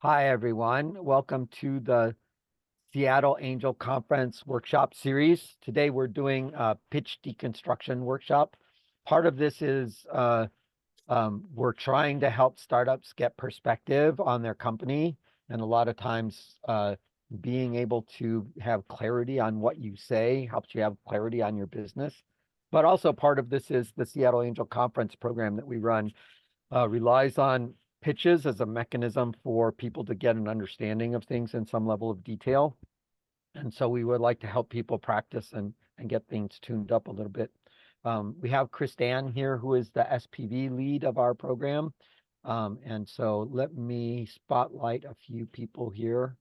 Hi, everyone. Welcome to the Seattle Angel Conference workshop series. Today we're doing a pitch deconstruction workshop. Part of this is we're trying to help startups get perspective on their company. And a lot of times being able to have clarity on what you say helps you have clarity on your business. But also part of this is the Seattle Angel Conference program that we run relies on pitches as a mechanism for people to get an understanding of things in some level of detail. And so we would like to help people practice and get things tuned up a little bit. We have Christanne here, who is the SPV lead of our program. And so let me spotlight a few people here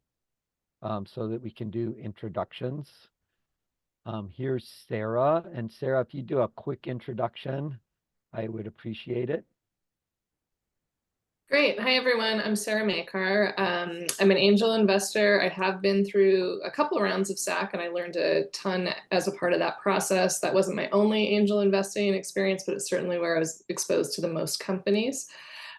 so that we can do introductions. Here's Sarah. And Sarah, if you do a quick introduction, I would appreciate it. Great. Hi, everyone. I'm Sarah Makar. I'm an angel investor. I have been through a couple of rounds of SAC, and I learned a ton as a part of that process. That wasn't my only angel investing experience, but it's certainly where I was exposed to the most companies.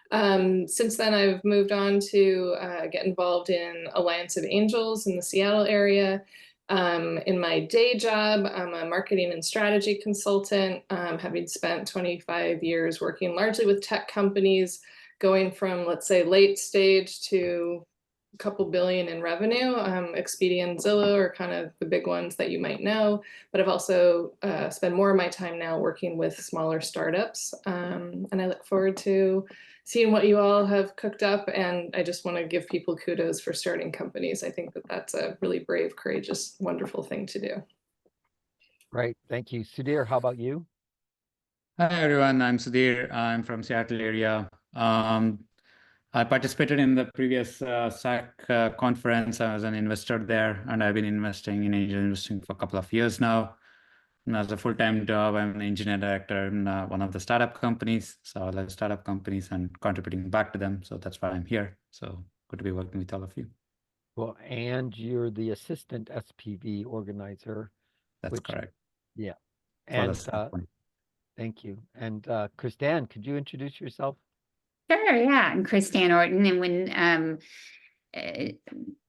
Since then, I've moved on to get involved in Alliance of Angels in the Seattle area. In my day job, I'm a marketing and strategy consultant, having spent 25 years working largely with tech companies, going from, let's say, late stage to a couple billion in revenue. Expedia and Zillow are kind of the big ones that you might know, but I've also spent more of my time now working with smaller startups. And I look forward to seeing what you all have cooked up. And I just want to give people kudos for starting companies. I think that that's a really brave, courageous, wonderful thing to do. Great. Thank you. Sudhir, how about you? Hi everyone, I'm Sudhir. I'm from Seattle area. I participated in the previous SAC conference. I was an investor there, and I've been investing in angel investing for a couple of years now. And as a full-time job, I'm an engineer director in one of the startup companies. So I love startup companies and contributing back to them. So that's why I'm here. So good to be working with all of you. Well, and you're the assistant SPV organizer. That's correct. Yeah. For the And SAC one. thank you. And Christanne, could you introduce yourself? Sure, yeah. I'm Christanne Orton, and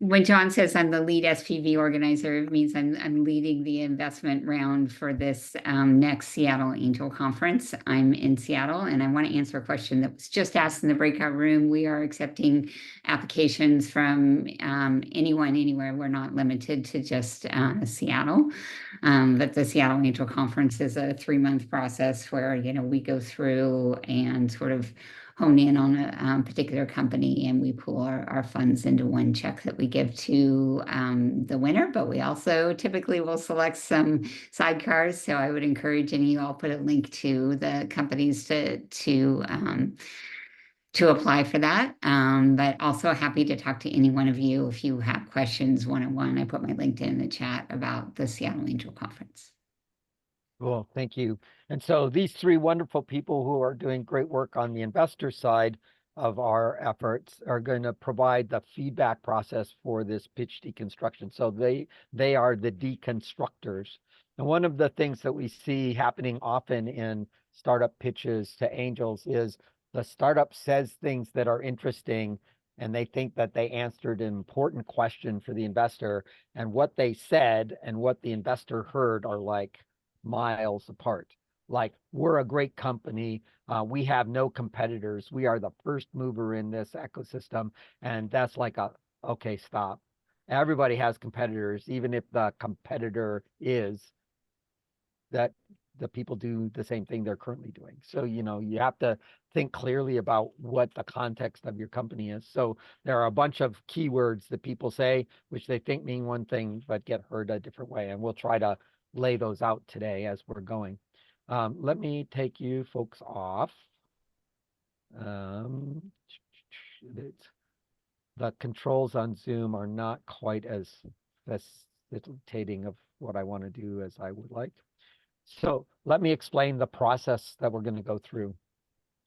when John says I'm the lead SPV organizer, it means I'm leading the investment round for this next Seattle Angel Conference. I'm in Seattle, and I want to answer a question that was just asked in the breakout room. We are accepting applications from anyone, anywhere. We're not limited to just Seattle. But the Seattle Angel Conference is a 3-month process where, we go through and sort of hone in on a particular company, and we pool our funds into one check that we give to the winner. But we also typically will select some sidecars. So I would encourage any of you all put a link to the companies to apply for that. But also happy to talk to any one of you if you have questions one-on-one. I put my LinkedIn in the chat about the Seattle Angel Conference. Well, thank you. And so these three wonderful people who are doing great work on the investor side of our efforts are going to provide the feedback process for this pitch deconstruction. So they are the deconstructors. And one of the things that we see happening often in startup pitches to angels is the startup says things that are interesting, and they think that they answered an important question for the investor. And what they said and what the investor heard are like miles apart. Like, we're a great company. We have no competitors. We are the first mover in this ecosystem. And that's like okay, stop. Everybody has competitors, even if the competitor is that the people do the same thing they're currently doing. So, you have to think clearly about what the context of your company is. So there are a bunch of keywords that people say, which they think mean one thing, but get heard a different way. And we'll try to lay those out today as we're going. Let me take you folks off. The controls on Zoom are not quite as facilitating of what I want to do as I would like. So let me explain the process that we're going to go through.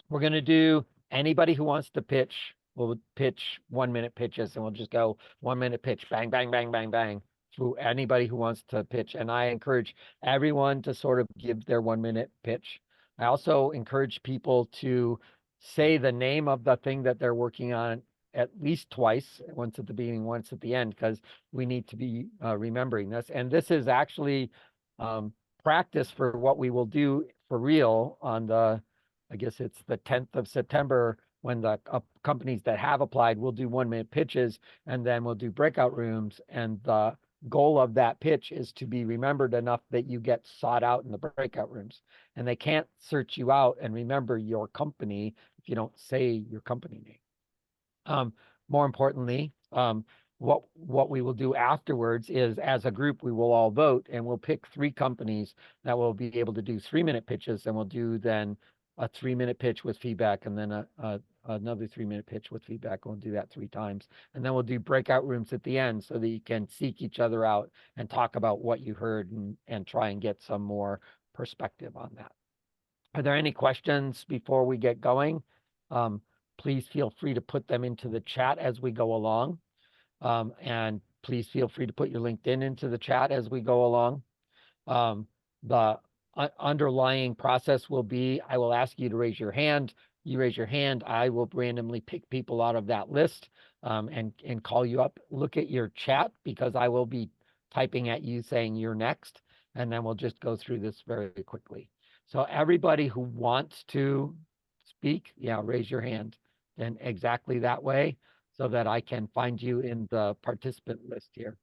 We're going to do anybody who wants to pitch. We'll pitch 1-minute pitches, and we'll just go 1-minute pitch, bang, bang, bang, bang, bang, through anybody who wants to pitch. And I encourage everyone to sort of give their 1-minute pitch. I also encourage people to say the name of the thing that they're working on at least twice, once at the beginning, once at the end, because we need to be remembering this. And this is actually practice for what we will do for real on the, I guess it's the 10th of September, when the companies that have applied will do 1-minute pitches, and then we'll do breakout rooms. And the goal of that pitch is to be remembered enough that you get sought out in the breakout rooms. And they can't search you out and remember your company if you don't say your company name. More importantly, what we will do afterwards is, as a group, we will all vote, and we'll pick 3 companies that will be able to do 3-minute pitches, and we'll do then a 3-minute pitch with feedback, and then another 3-minute pitch with feedback. We'll do that 3 times. And then we'll do breakout rooms at the end so that you can seek each other out and talk about what you heard and try and get some more perspective on that. Are there any questions before we get going? Please feel free to put them into the chat as we go along. And please feel free to put your LinkedIn into the chat as we go along. The underlying process will be, I will ask you to raise your hand. You raise your hand, I will randomly pick people out of that list and call you up. Look at your chat, because I will be typing at you saying you're next, and then we'll just go through this very quickly. So everybody who wants to speak, raise your hand, and exactly that way, so that I can find you in the participant list here.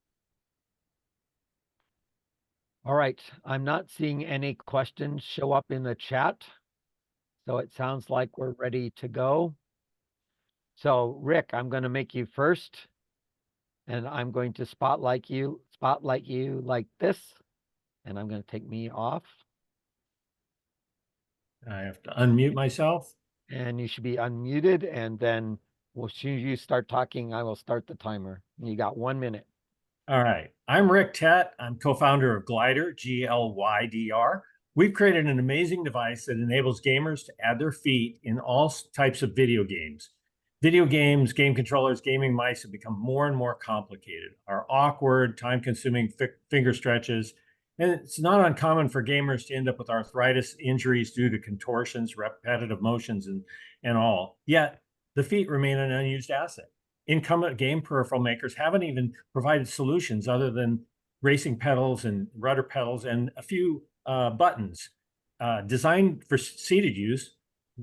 All right, I'm not seeing any questions show up in the chat, so it sounds like we're ready to go. So Rick, I'm going to make you first, and I'm going to spotlight you like this, and I'm going to take me off. I have to unmute myself. And you should be unmuted, and then as soon as you start talking, I will start the timer. You got 1 minute. All right. I'm Rick Tett. I'm co-founder of Glider, GLYDR. We've created an amazing device that enables gamers to add their feet in all types of video games. Video games, game controllers, gaming mice have become more and more complicated, are awkward, time-consuming finger stretches, and it's not uncommon for gamers to end up with arthritis, injuries due to contortions, repetitive motions, and all. Yet, the feet remain an unused asset. Incumbent game peripheral makers haven't even provided solutions other than racing pedals and rudder pedals and a few buttons. Designed for seated use,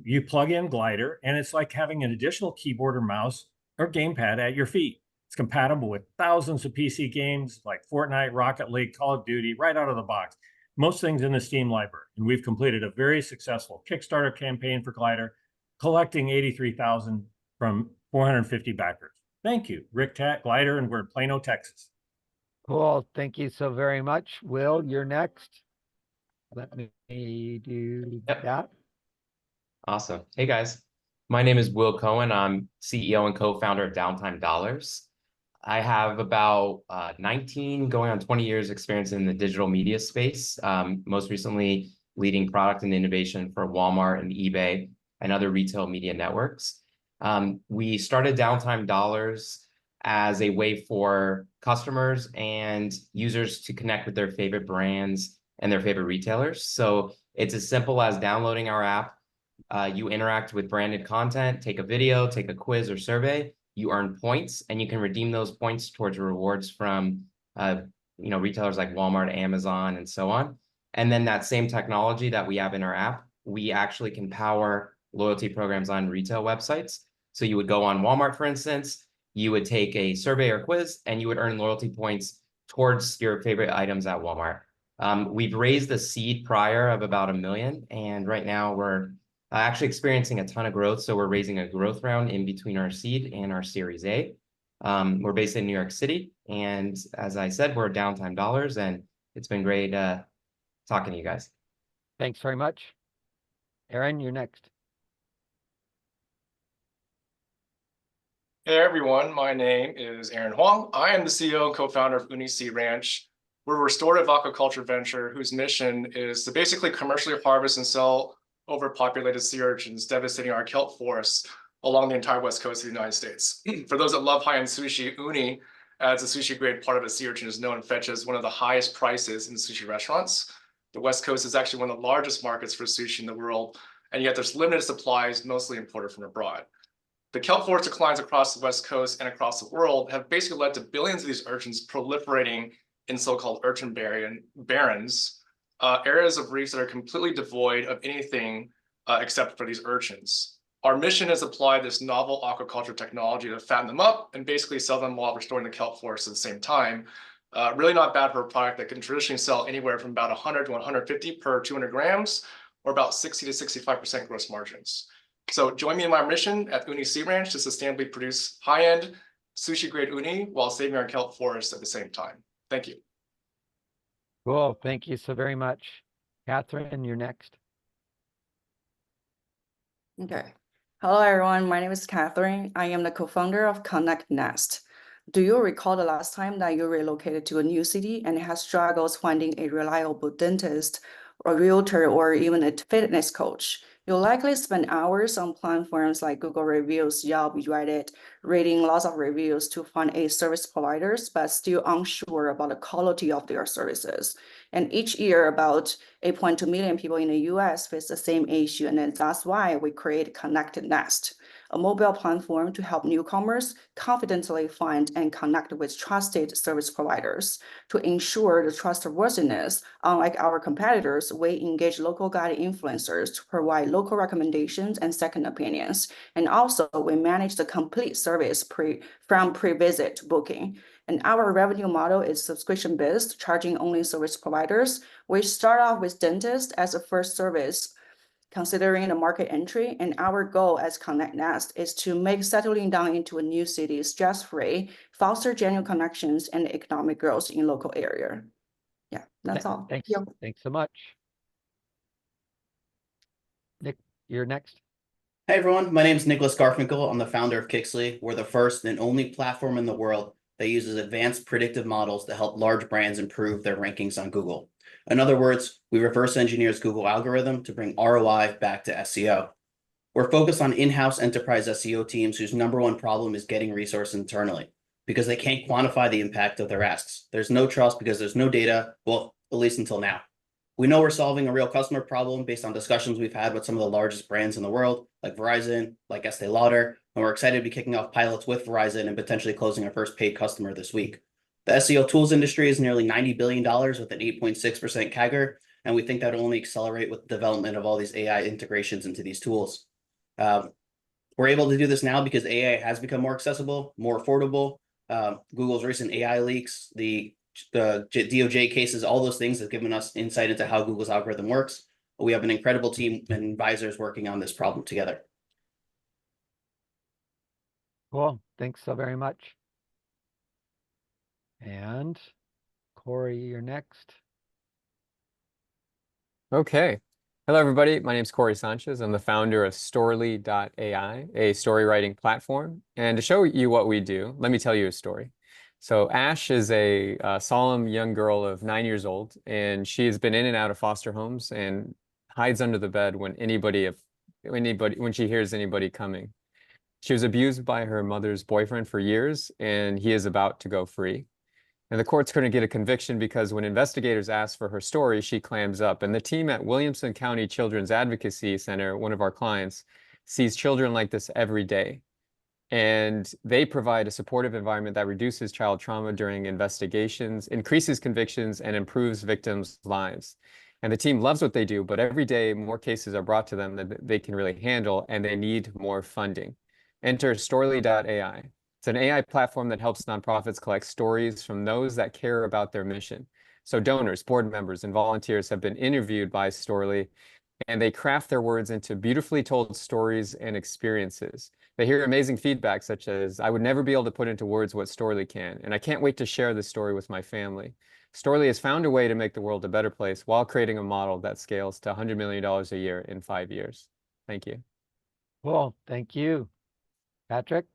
you plug in Glider, and it's like having an additional keyboard or mouse or gamepad at your feet. It's compatible with thousands of PC games like Fortnite, Rocket League, Call of Duty, right out of the box. Most things in the Steam library. And we've completed a very successful Kickstarter campaign for Glider, collecting $83,000 from 450 backers. Thank you, Rick Tett, Glider, and we're in Plano, Texas. Cool. Thank you so very much. Will, you're next. Let me do that. Awesome. Hey guys, my name is Will Cohen. I'm CEO and co-founder of Downtime Dollars. I have about 19 going on 20 years experience in the digital media space, most recently leading product and innovation for Walmart and eBay and other retail media networks. We started Downtime Dollars as a way for customers and users to connect with their favorite brands and their favorite retailers. So it's as simple as downloading our app. You interact with branded content, take a video, take a quiz or survey, you earn points, and you can redeem those points towards rewards from retailers like Walmart, Amazon, and so on. And then that same technology that we have in our app, we actually can power loyalty programs on retail websites. So you would go on Walmart, for instance, you would take a survey or quiz, and you would earn loyalty points towards your favorite items at Walmart. We've raised the seed prior of about $1 million, and right now we're actually experiencing a ton of growth. So we're raising a growth round in between our seed and our Series A. We're based in New York City. And as I said, we're Downtime Dollars, and it's been great talking to you guys. Thanks very much. Aaron, you're next. Hey everyone, my name is Aaron Huang. I am the CEO and co-founder of Uni Sea Ranch. We're a restorative aquaculture venture whose mission is to basically commercially harvest and sell overpopulated sea urchins, devastating our kelp forests along the entire west coast of the United States. For those that love high-end sushi, uni, as a sushi grade part of a sea urchin, is known and fetches one of the highest prices in sushi restaurants. The West Coast is actually one of the largest markets for sushi in the world, and yet there's limited supplies, mostly imported from abroad. The kelp forest declines across the West Coast and across the world have basically led to billions of these urchins proliferating in so-called urchin barrens, areas of reefs that are completely devoid of anything except for these urchins. Our mission is to apply this novel aquaculture technology to fatten them up and basically sell them while restoring the kelp forest at the same time. Really not bad for a product that can traditionally sell anywhere from about 100 to 150 per 200 grams, or about 60 to 65% gross margins. So join me in my mission at Uni Sea Ranch to sustainably produce high-end sushi-grade uni while saving our kelp forest at the same time. Thank you. Cool. Thank you so very much. Catherine, you're next. Okay. Hello, everyone. My name is Catherine. I am the co-founder of Connect Nest. Do you recall the last time that you relocated to a new city and had struggles finding a reliable dentist, a realtor, or even a fitness coach? You'll likely spend hours on platforms like Google Reviews, Yelp, Reddit, reading lots of reviews to find a service providers, but still unsure about the quality of their services. And each year, about 8.2 million people in the US face the same issue, and that's why we create Connect Nest, a mobile platform to help newcomers confidently find and connect with trusted service providers. To ensure the trustworthiness, unlike our competitors, we engage local guide influencers to provide local recommendations and second opinions. And also, we manage the complete service from pre-visit to booking. And our revenue model is subscription-based, charging only service providers. We start off with dentists as a first service, considering the market entry, and our goal as Connect Nest is to make settling down into a new city stress-free, foster genuine connections and economic growth in local area. Yeah, that's all. Thanks. Yeah. Thanks so much. Nick, you're next. Hey everyone, my name is Nicholas Garfinkel. I'm the founder of Kixley. We're the first and only platform in the world that uses advanced predictive models to help large brands improve their rankings on Google. In other words, we reverse engineers Google algorithm to bring ROI back to SEO. We're focused on in-house enterprise SEO teams whose number one problem is getting resources internally because they can't quantify the impact of their asks. There's no trust because there's no data, well, at least until now. We know we're solving a real customer problem based on discussions we've had with some of the largest brands in the world, like Verizon, like Estee Lauder, and we're excited to be kicking off pilots with Verizon and potentially closing our first paid customer this week. The SEO tools industry is nearly $90 billion with an 8.6% CAGR, and we think that will only accelerate with the development of all these AI integrations into these tools. We're able to do this now because AI has become more accessible, more affordable. Google's recent AI leaks, the DOJ cases, all those things have given us insight into how Google's algorithm works. We have an incredible team and advisors working on this problem together. Cool. Thanks so very much. And Corey, you're next. Okay. Hello, everybody. My name is Corey Sanchez. I'm the founder of Storyly.ai, a story writing platform. And to show you what we do, let me tell you a story. So Ash is a solemn young girl of 9 years old, and she has been in and out of foster homes and hides under the bed when she hears anybody coming. She was abused by her mother's boyfriend for years, and he is about to go free. And the courts couldn't get a conviction because when investigators asked for her story, she clams up. And the team at Williamson County Children's Advocacy Center, one of our clients, sees children like this every day. And they provide a supportive environment that reduces child trauma during investigations, increases convictions, and improves victims' lives. And the team loves what they do, but every day more cases are brought to them that they can really handle, and they need more funding. Enter Storyly.ai. It's an AI platform that helps nonprofits collect stories from those that care about their mission. So donors, board members, and volunteers have been interviewed by Storyly, and they craft their words into beautifully told stories and experiences. They hear amazing feedback such as, "I would never be able to put into words what Storyly can, and I can't wait to share this story with my family." Storyly has found a way to make the world a better place while creating a model that scales to $100 million a year in 5 years. Thank you. Cool. Thank you. Patrick?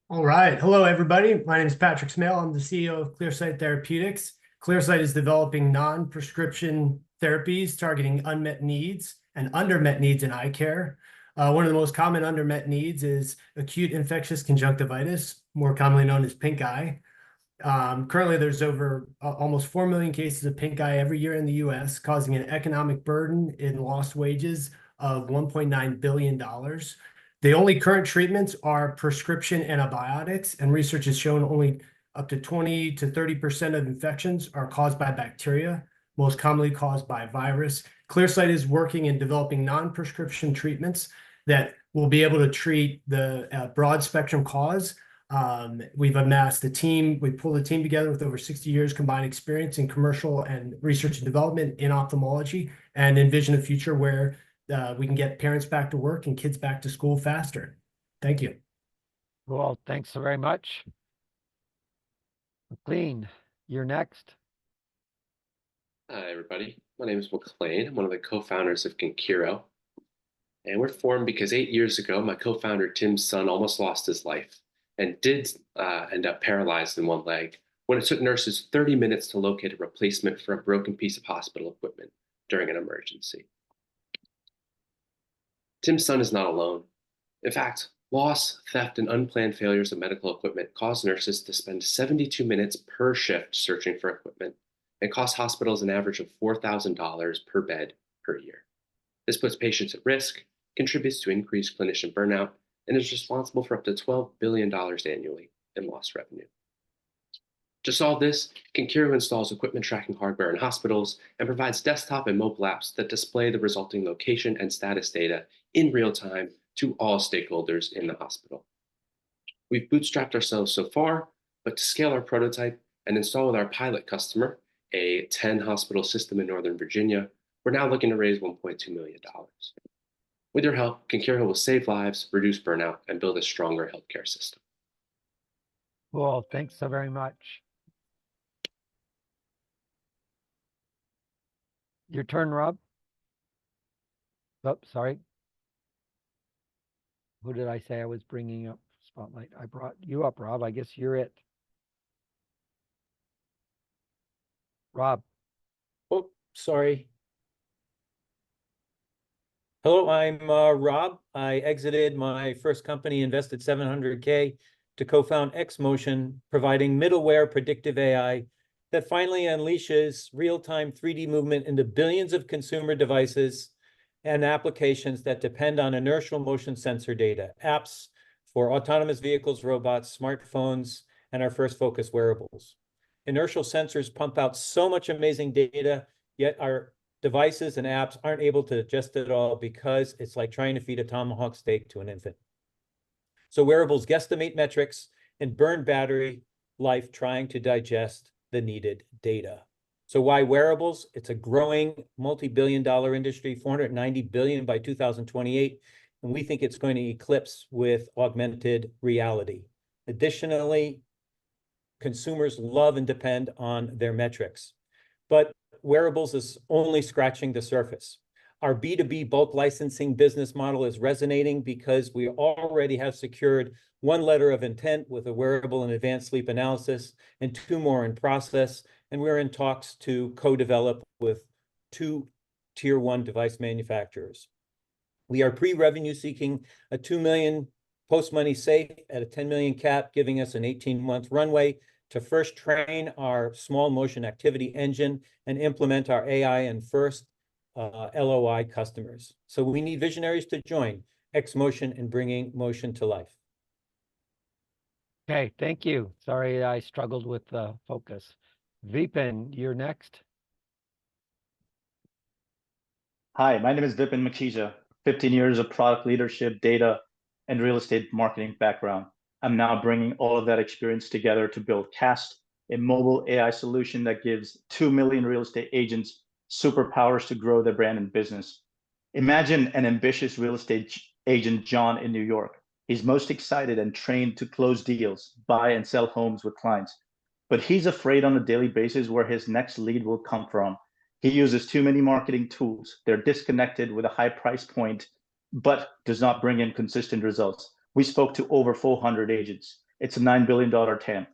All right. Hello, everybody. My name is Patrick Smale. I'm the CEO of Clearsight Therapeutics. Clearsight is developing non-prescription therapies targeting unmet needs and undermet needs in eye care. One of the most common undermet needs is acute infectious conjunctivitis, more commonly known as pink eye. Currently, there's over almost 4 million cases of pink eye every year in the US, causing an economic burden in lost wages of $1.9 billion. The only current treatments are prescription antibiotics, and research has shown only up to 20 to 30% of infections are caused by bacteria, most commonly caused by virus. Clearsight is working in developing non-prescription treatments that will be able to treat the broad spectrum cause. We've amassed a team, we pulled a team together with over 60 years combined experience in commercial and research and development in ophthalmology, and envision a future where we can get parents back to work and kids back to school faster. Thank you. Well, thanks so very much. McLean, you're next. Hi, everybody. My name is McLean. I'm one of the co-founders of Concuro. And we're formed because 8 years ago, my co-founder Tim's son almost lost his life and did end up paralyzed in one leg when it took nurses 30 minutes to locate a replacement for a broken piece of hospital equipment during an emergency. Tim's son is not alone. In fact, loss, theft, and unplanned failures of medical equipment cause nurses to spend 72 minutes per shift searching for equipment and cost hospitals an average of $4,000 per bed per year. This puts patients at risk, contributes to increased clinician burnout, and is responsible for up to $12 billion annually in lost revenue. To solve this, Concuro installs equipment tracking hardware in hospitals and provides desktop and mobile apps that display the resulting location and status data in real time to all stakeholders in the hospital. We've bootstrapped ourselves so far, but to scale our prototype and install with our pilot customer, a 10-hospital system in Northern Virginia, we're now looking to raise $1.2 million. With your help, Concuro will save lives, reduce burnout, and build a stronger healthcare system. Well, thanks so very much. Your turn, Rob. Oh, sorry. Who did I say I was bringing up spotlight? I brought you up, Rob. I guess you're it. Rob. Oh, sorry. Hello, I'm Rob. I exited my first company, invested $700K to co-found XMotion, providing middleware predictive AI that finally unleashes real-time 3D movement into billions of consumer devices and applications that depend on inertial motion sensor data, apps for autonomous vehicles, robots, smartphones, and our first focus, wearables. Inertial sensors pump out so much amazing data, yet our devices and apps aren't able to digest it all because it's like trying to feed a tomahawk steak to an infant. So wearables guesstimate metrics and burn battery life trying to digest the needed data. So why wearables? It's a growing multi-billion-dollar industry, $490 billion by 2028, and we think it's going to eclipse with augmented reality. Additionally, consumers love and depend on their metrics, but wearables is only scratching the surface. Our B2B bulk licensing business model is resonating because we already have secured one letter of intent with a wearable and advanced sleep analysis and 2 more in process. And we're in talks to co-develop with 2 tier 1 device manufacturers. We are pre-revenue seeking a 2 million post-money safe at a 10 million cap, giving us an 18-month runway to first train our small motion activity engine and implement our AI and first LOI customers. So we need visionaries to join XMotion in bringing motion to life. Okay, thank you. Sorry, I struggled with the focus. Vipin, you're next. Hi, my name is Vipin Machija, 15 years of product leadership, data, and real estate marketing background. I'm now bringing all of that experience together to build Cast, a mobile AI solution that gives 2 million real estate agents superpowers to grow their brand and business. Imagine an ambitious real estate agent, John, in New York. He's most excited and trained to close deals, buy and sell homes with clients. But he's afraid on a daily basis where his next lead will come from. He uses too many marketing tools. They're disconnected with a high price point, but does not bring in consistent results. We spoke to over 400 agents. It's a $9 billion TAM.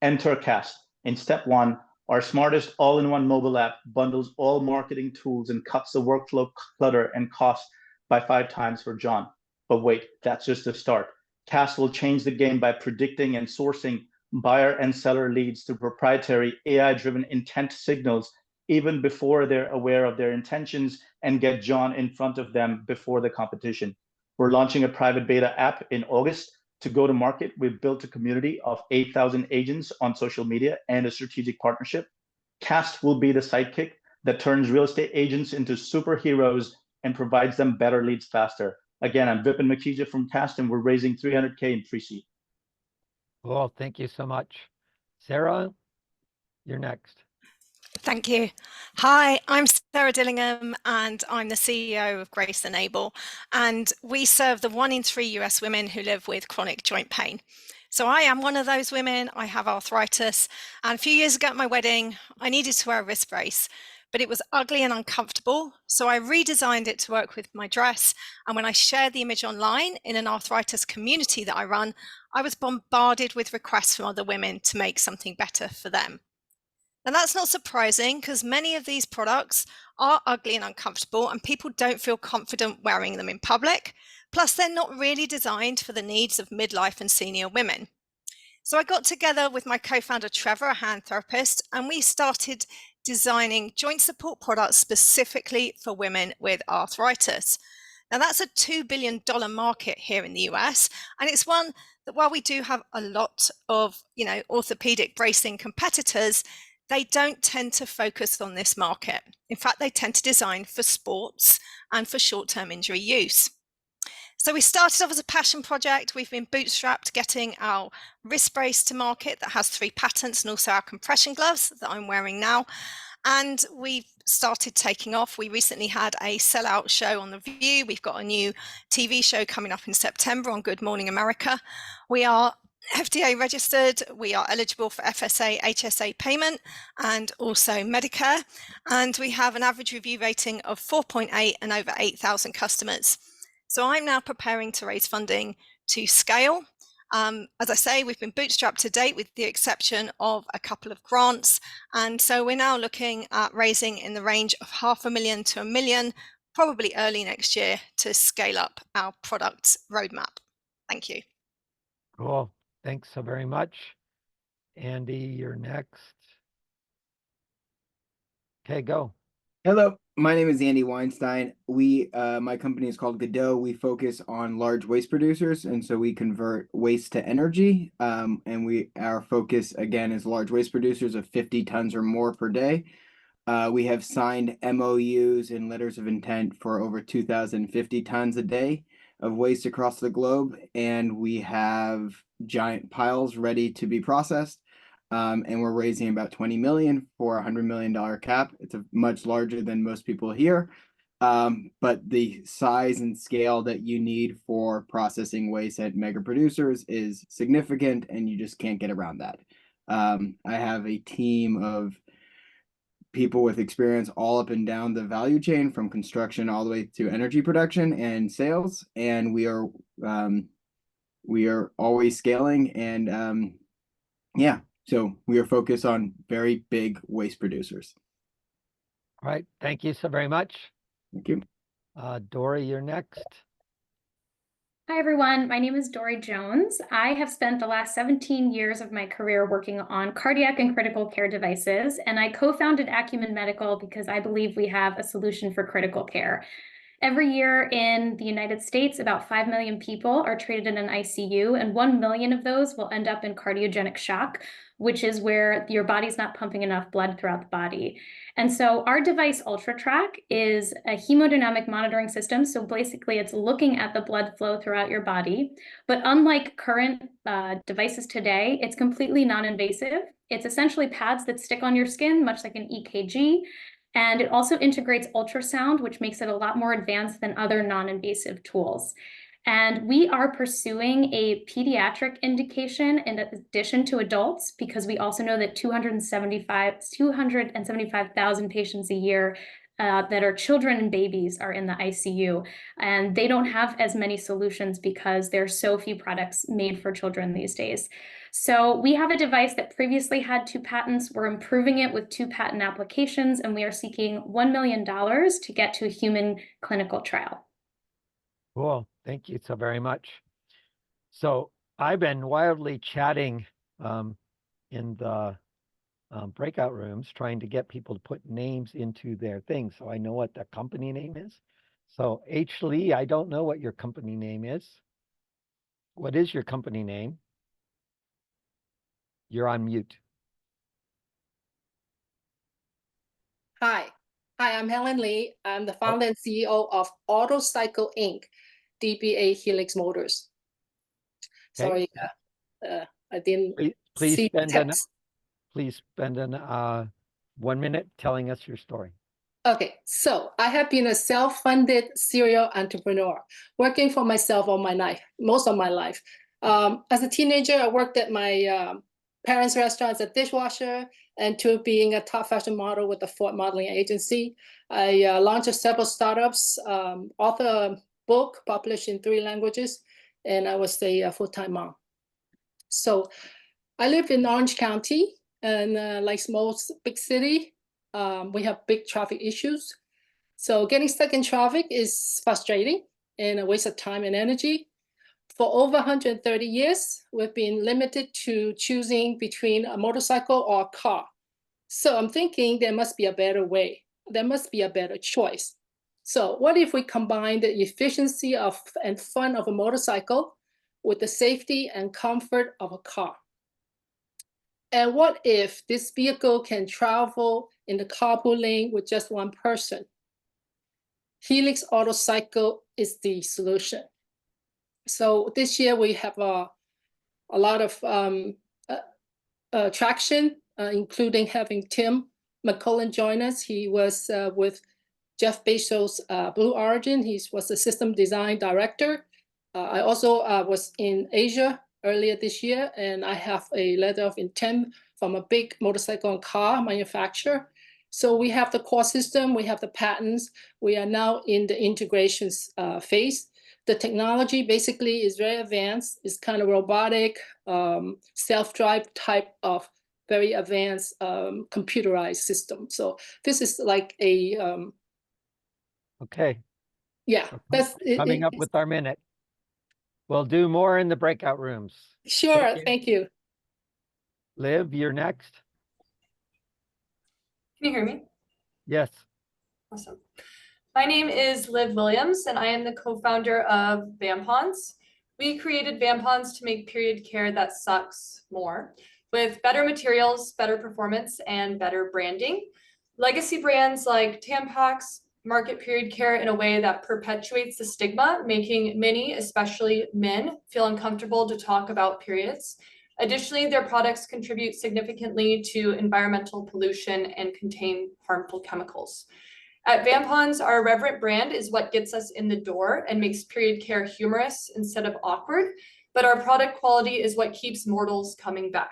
Enter Cast. In step 1, our smartest all-in-one mobile app bundles all marketing tools and cuts the workflow clutter and cost by 5 times for John. But wait, that's just the start. Cast will change the game by predicting and sourcing buyer and seller leads through proprietary AI-driven intent signals even before they're aware of their intentions and get John in front of them before the competition. We're launching a private beta app in August. To go to market, we've built a community of 8,000 agents on social media and a strategic partnership. Cast will be the sidekick that turns real estate agents into superheroes and provides them better leads faster. Again, I'm Vipin Makija from Cast, and we're raising 300K in pre-seed. Well, thank you so much. Sarah, you're next. Thank you. Hi, I'm Sarah Dillingham and I'm the CEO of Grace Enable, and we serve the 1 in 3 US women who live with chronic joint pain. So I am one of those women. I have arthritis, and a few years ago at my wedding, I needed to wear a wrist brace, but it was ugly and uncomfortable. So I redesigned it to work with my dress. And when I shared the image online in an arthritis community that I run, I was bombarded with requests from other women to make something better for them. And that's not surprising because many of these products are ugly and uncomfortable and people don't feel confident wearing them in public. Plus, they're not really designed for the needs of midlife and senior women. So I got together with my co-founder, Trevor, a hand therapist, and we started designing joint support products specifically for women with arthritis. Now, that's a $2 billion market here in the US, and it's one that while we do have a lot of, orthopedic bracing competitors, they don't tend to focus on this market. In fact, they tend to design for sports and for short-term injury use. So we started off as a passion project. We've been bootstrapped getting our wrist brace to market that has 3 patents, and also our compression gloves that I'm wearing now. And we've started taking off. We recently had a sellout show on The View. We've got a new TV show coming up in September on Good Morning America. We are FDA registered, we are eligible for FSA, HSA payment, and also Medicare. And we have an average review rating of 4.8 and over 8,000 customers. So I'm now preparing to raise funding to scale. As I say, we've been bootstrapped to date with the exception of a couple of grants. And so we're now looking at raising in the range of $500,000 to $1 million, probably early next year, to scale up our product roadmap. Thank you. Cool. Thanks so very much. Andy, you're next. Okay, go. Hello, my name is Andy Weinstein. My company is called Godot. We focus on large waste producers, and so we convert waste to energy. Our focus again is large waste producers of 50 tons or more per day. We have signed MOUs and letters of intent for over 2,050 tons a day of waste across the globe, and we have giant piles ready to be processed. And we're raising about 20 million for a $100 million cap. It's much larger than most people here. But the size and scale that you need for processing waste at mega producers is significant, and you just can't get around that. I have a team of people with experience all up and down the value chain, from construction all the way to energy production and sales. And we are always scaling, and so we are focused on very big waste producers. All right. Thank you so very much. Thank you. Dory, you're next. Hi, everyone. My name is Dory Jones. I have spent the last 17 years of my career working on cardiac and critical care devices, and I co-founded Acumen Medical because I believe we have a solution for critical care. Every year in the United States, about 5 million people are treated in an ICU, and 1 million of those will end up in cardiogenic shock, which is where your body's not pumping enough blood throughout the body. And so our device, UltraTrack, is a hemodynamic monitoring system. So basically, it's looking at the blood flow throughout your body. But unlike current devices today, it's completely non-invasive. It's essentially pads that stick on your skin, much like an EKG. And it also integrates ultrasound, which makes it a lot more advanced than other non-invasive tools. And we are pursuing a pediatric indication in addition to adults, because we also know that 275,000 patients a year that are children and babies are in the ICU. And they don't have as many solutions because there's so few products made for children these days. So we have a device that previously had 2 patents. We're improving it with 2 patent applications, and we are seeking $1 million to get to a human clinical trial. Cool. Thank you so very much. So I've been wildly chatting in the breakout rooms, trying to get people to put names into their things, so I know what the company name is. So H. Lee, I don't know what your company name is. What is your company name? You're on mute. Hi, I'm Helen Lee. I'm the founder and CEO of Autocycle Inc., DBA Helix Motors. Okay. Sorry, I didn't Please see the spend an text. 1 minute telling us your story. Okay, so I have been a self-funded serial entrepreneur, working for myself all my life, most of my life. As a teenager, I worked at my parents' restaurant as a dishwasher, and to being a top fashion model with the Ford Modeling Agency. I launched several startups, author a book published in 3 languages, and I was a full-time mom. So I live in Orange County, and like most big city, we have big traffic issues. So getting stuck in traffic is frustrating and a waste of time and energy. For over 130 years, we've been limited to choosing between a motorcycle or a car. So I'm thinking there must be a better way. There must be a better choice. So what if we combine the efficiency of and fun of a motorcycle with the safety and comfort of a car? And what if this vehicle can travel in the carpool lane with just one person? Helix Autocycle is the solution. So this year we have a lot of traction, including having Tim McCullen join us. He was with Jeff Bezos' Blue Origin. He was the system design director. I also was in Asia earlier this year, and I have a letter of intent from a big motorcycle and car manufacturer. So we have the core system, we have the patents. We are now in the integrations phase. The technology basically is very advanced. It's kind of robotic, self-drive type of very advanced computerized system. So this is like a Okay. yeah, that's coming up with our minute. We'll do more in the breakout rooms. Sure, thank you. Liv, you're next. Can you hear me? Yes. Awesome. My name is Liv Williams, and I am the co-founder of Vampons. We created Vampons to make period care that sucks more, with better materials, better performance, and better branding. Legacy brands like Tampax market period care in a way that perpetuates the stigma, making many, especially men, feel uncomfortable to talk about periods. Additionally, their products contribute significantly to environmental pollution and contain harmful chemicals. At Vampons, our irreverent brand is what gets us in the door and makes period care humorous instead of awkward, but our product quality is what keeps mortals coming back.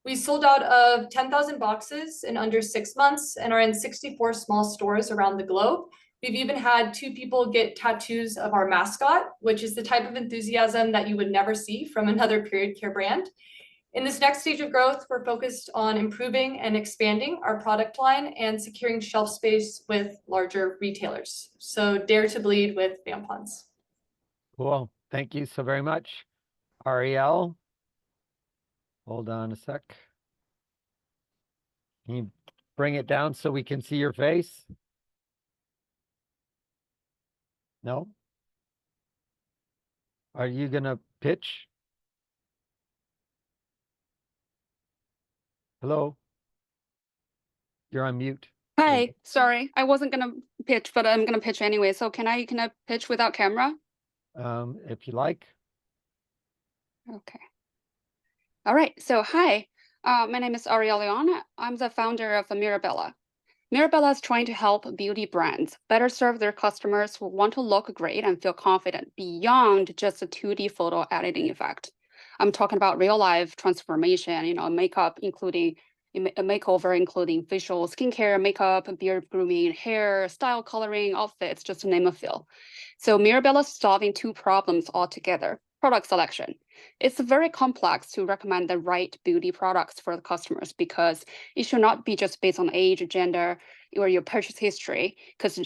We sold out of 10,000 boxes in under 6 months and are in 64 small stores around the globe. We've even had 2 people get tattoos of our mascot, which is the type of enthusiasm that you would never see from another period care brand. In this next stage of growth, we're focused on improving and expanding our product line and securing shelf space with larger retailers. So dare to bleed with Vampons. Cool. Thank you so very much. Ariel, hold on a sec. Can you bring it down so we can see your face? No? Are you gonna pitch? Hello? You're on mute. Hi, sorry, I wasn't gonna pitch, but I'm gonna pitch anyway. So can I pitch without camera? If you like. Okay. All right. So hi, my name is Ariel Leon. I'm the founder of Mirabella. Mirabella is trying to help beauty brands better serve their customers who want to look great and feel confident beyond just a 2D photo editing effect. I'm talking about real life transformation, makeup, including a makeover, including facial skincare, makeup, beard grooming, hair, style coloring, outfits, just to name a few. So Mirabella is solving 2 problems altogether. Product selection. It's very complex to recommend the right beauty products for the customers because it should not be just based on age, gender, or your purchase history, because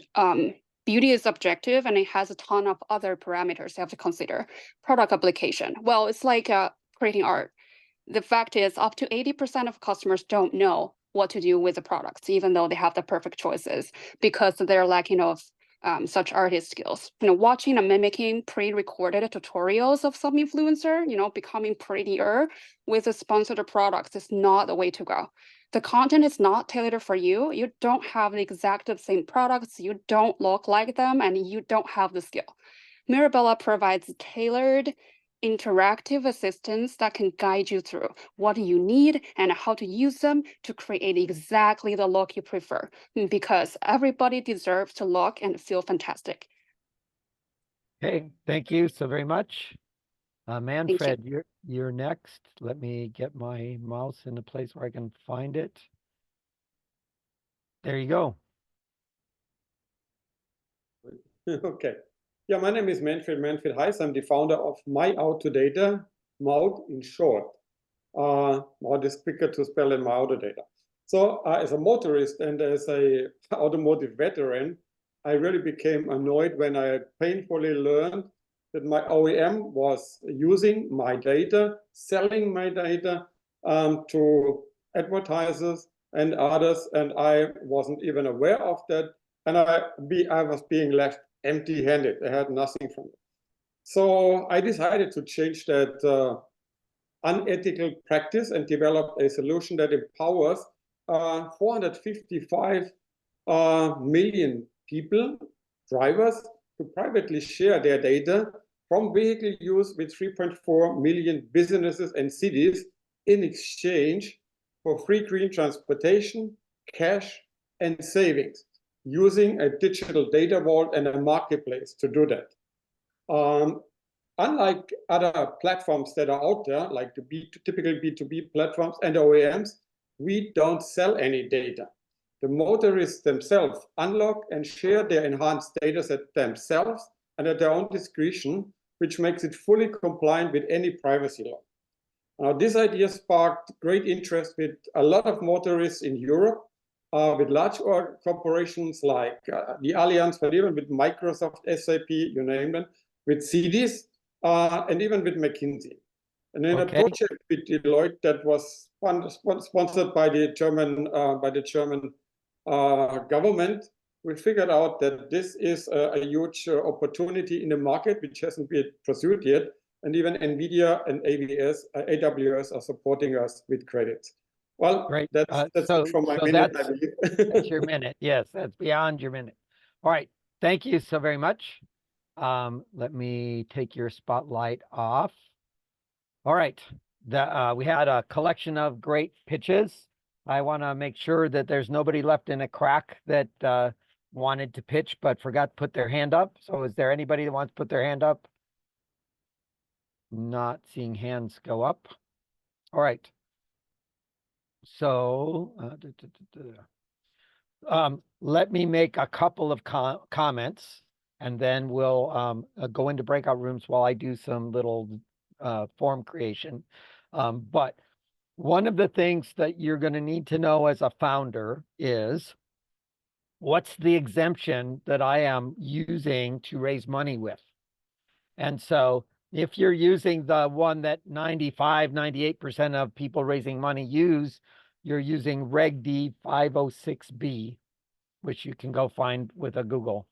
beauty is objective and it has a ton of other parameters you have to consider. Product application. Well, it's like creating art. The fact is up to 80% of customers don't know what to do with the products, even though they have the perfect choices, because they're lacking of such artist skills. Watching and mimicking pre-recorded tutorials of some influencer, becoming prettier with a sponsored products is not the way to go. The content is not tailored for you. You don't have the exact same products. You don't look like them, and you don't have the skill. Mirabella provides tailored interactive assistance that can guide you through what you need and how to use them to create exactly the look you prefer, because everybody deserves to look and feel fantastic. Okay, thank you so very much. Manfred, you're next. Let me get my mouse in a place where I can find it. There you go. Okay. Yeah, my name is Manfred Heiss. I'm the founder of My Auto Data, MAUD in short. MAUD is quicker to spell than My Auto Data. So as a motorist and as a automotive veteran, I really became annoyed when I painfully learned that my OEM was using my data, selling my data to advertisers and others, and I wasn't even aware of that. And I was being left empty-handed. I had nothing from it. So I decided to change that unethical practice and develop a solution that empowers 455 million people, drivers, to privately share their data from vehicle use with 3.4 million businesses and cities in exchange for free green transportation, cash, and savings, using a digital data vault and a marketplace to do that. Unlike other platforms that are out there, like the typical B2B platforms and OEMs, we don't sell any data. The motorists themselves unlock and share their enhanced data set themselves and at their own discretion, which makes it fully compliant with any privacy law. Now, this idea sparked great interest with a lot of motorists in Europe, with large corporations like the Allianz, but even with Microsoft, SAP, you name them, with CDs, and even with McKinsey. And in a project with Deloitte that was sponsored by the German government, we figured out that this is a huge opportunity in the market, which hasn't been pursued yet. And even NVIDIA and AWS are supporting us with credits. Well, great. That's it for my minute, I believe. That's your minute. Yes, that's beyond your minute. All right. Thank you so very much. Let me take your spotlight off. All right. We had a collection of great pitches. I want to make sure that there's nobody left in a crack that wanted to pitch but forgot to put their hand up. So is there anybody that wants to put their hand up? Not seeing hands go up. All right. So let me make a couple of comments, and then we'll go into breakout rooms while I do some little form creation. But one of the things that you're going to need to know as a founder is, what's the exemption that I am using to raise money with? And so if you're using the one that 95, 98% of people raising money use, you're using Reg D 506B, which you can go find with a Google.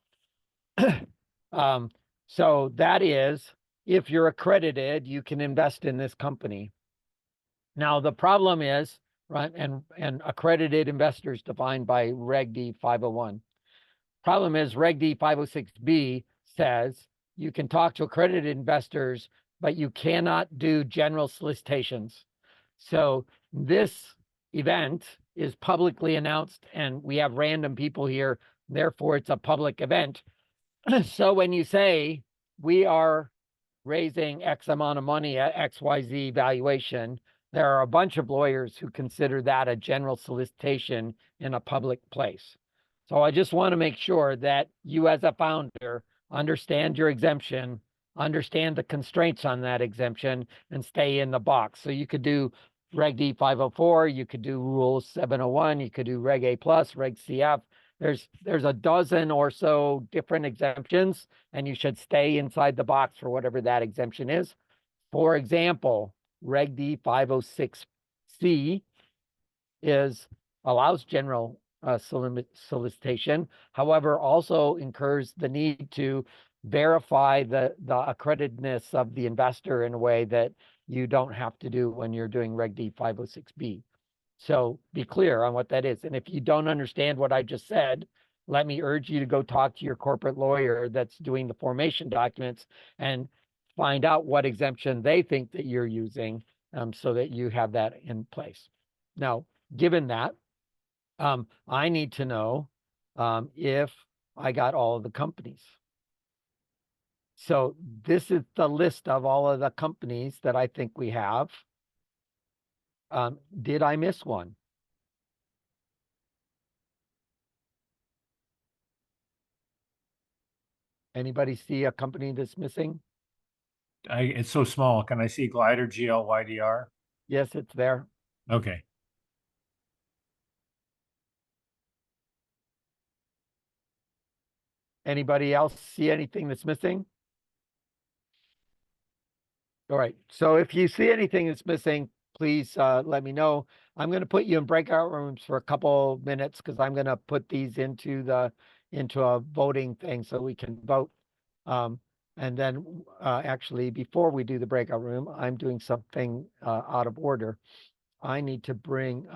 So that is, if you're accredited, you can invest in this company. Now, the problem is, right, and accredited investors defined by Reg D 501. Problem is, Reg D 506B says you can talk to accredited investors, but you cannot do general solicitations. So this event is publicly announced, and we have random people here, therefore it's a public event. So when you say we are raising X amount of money at XYZ valuation, there are a bunch of lawyers who consider that a general solicitation in a public place. So I just want to make sure that you as a founder understand your exemption, understand the constraints on that exemption, and stay in the box. So you could do Reg D 504, you could do Rule 701, you could do Reg A+, Reg CF. There's a dozen or so different exemptions, and you should stay inside the box for whatever that exemption is. For example, Reg D 506C allows general solicitation. However, also incurs the need to verify the accreditedness of the investor in a way that you don't have to do when you're doing Reg D 506B. So be clear on what that is. And if you don't understand what I just said, let me urge you to go talk to your corporate lawyer that's doing the formation documents and find out what exemption they think that you're using, so that you have that in place. Now, given that, I need to know if I got all of the companies. So this is the list of all of the companies that I think we have. Did I miss one? Anybody see a company that's missing? It's so small. Can I see Glider, GLYDR? Yes, it's there. Okay. Anybody else see anything that's missing? All right. So if you see anything that's missing, please let me know. I'm going to put you in breakout rooms for a couple minutes because I'm going to put these into a voting thing so we can vote. And then actually, before we do the breakout room, I'm doing something out of order. I need to bring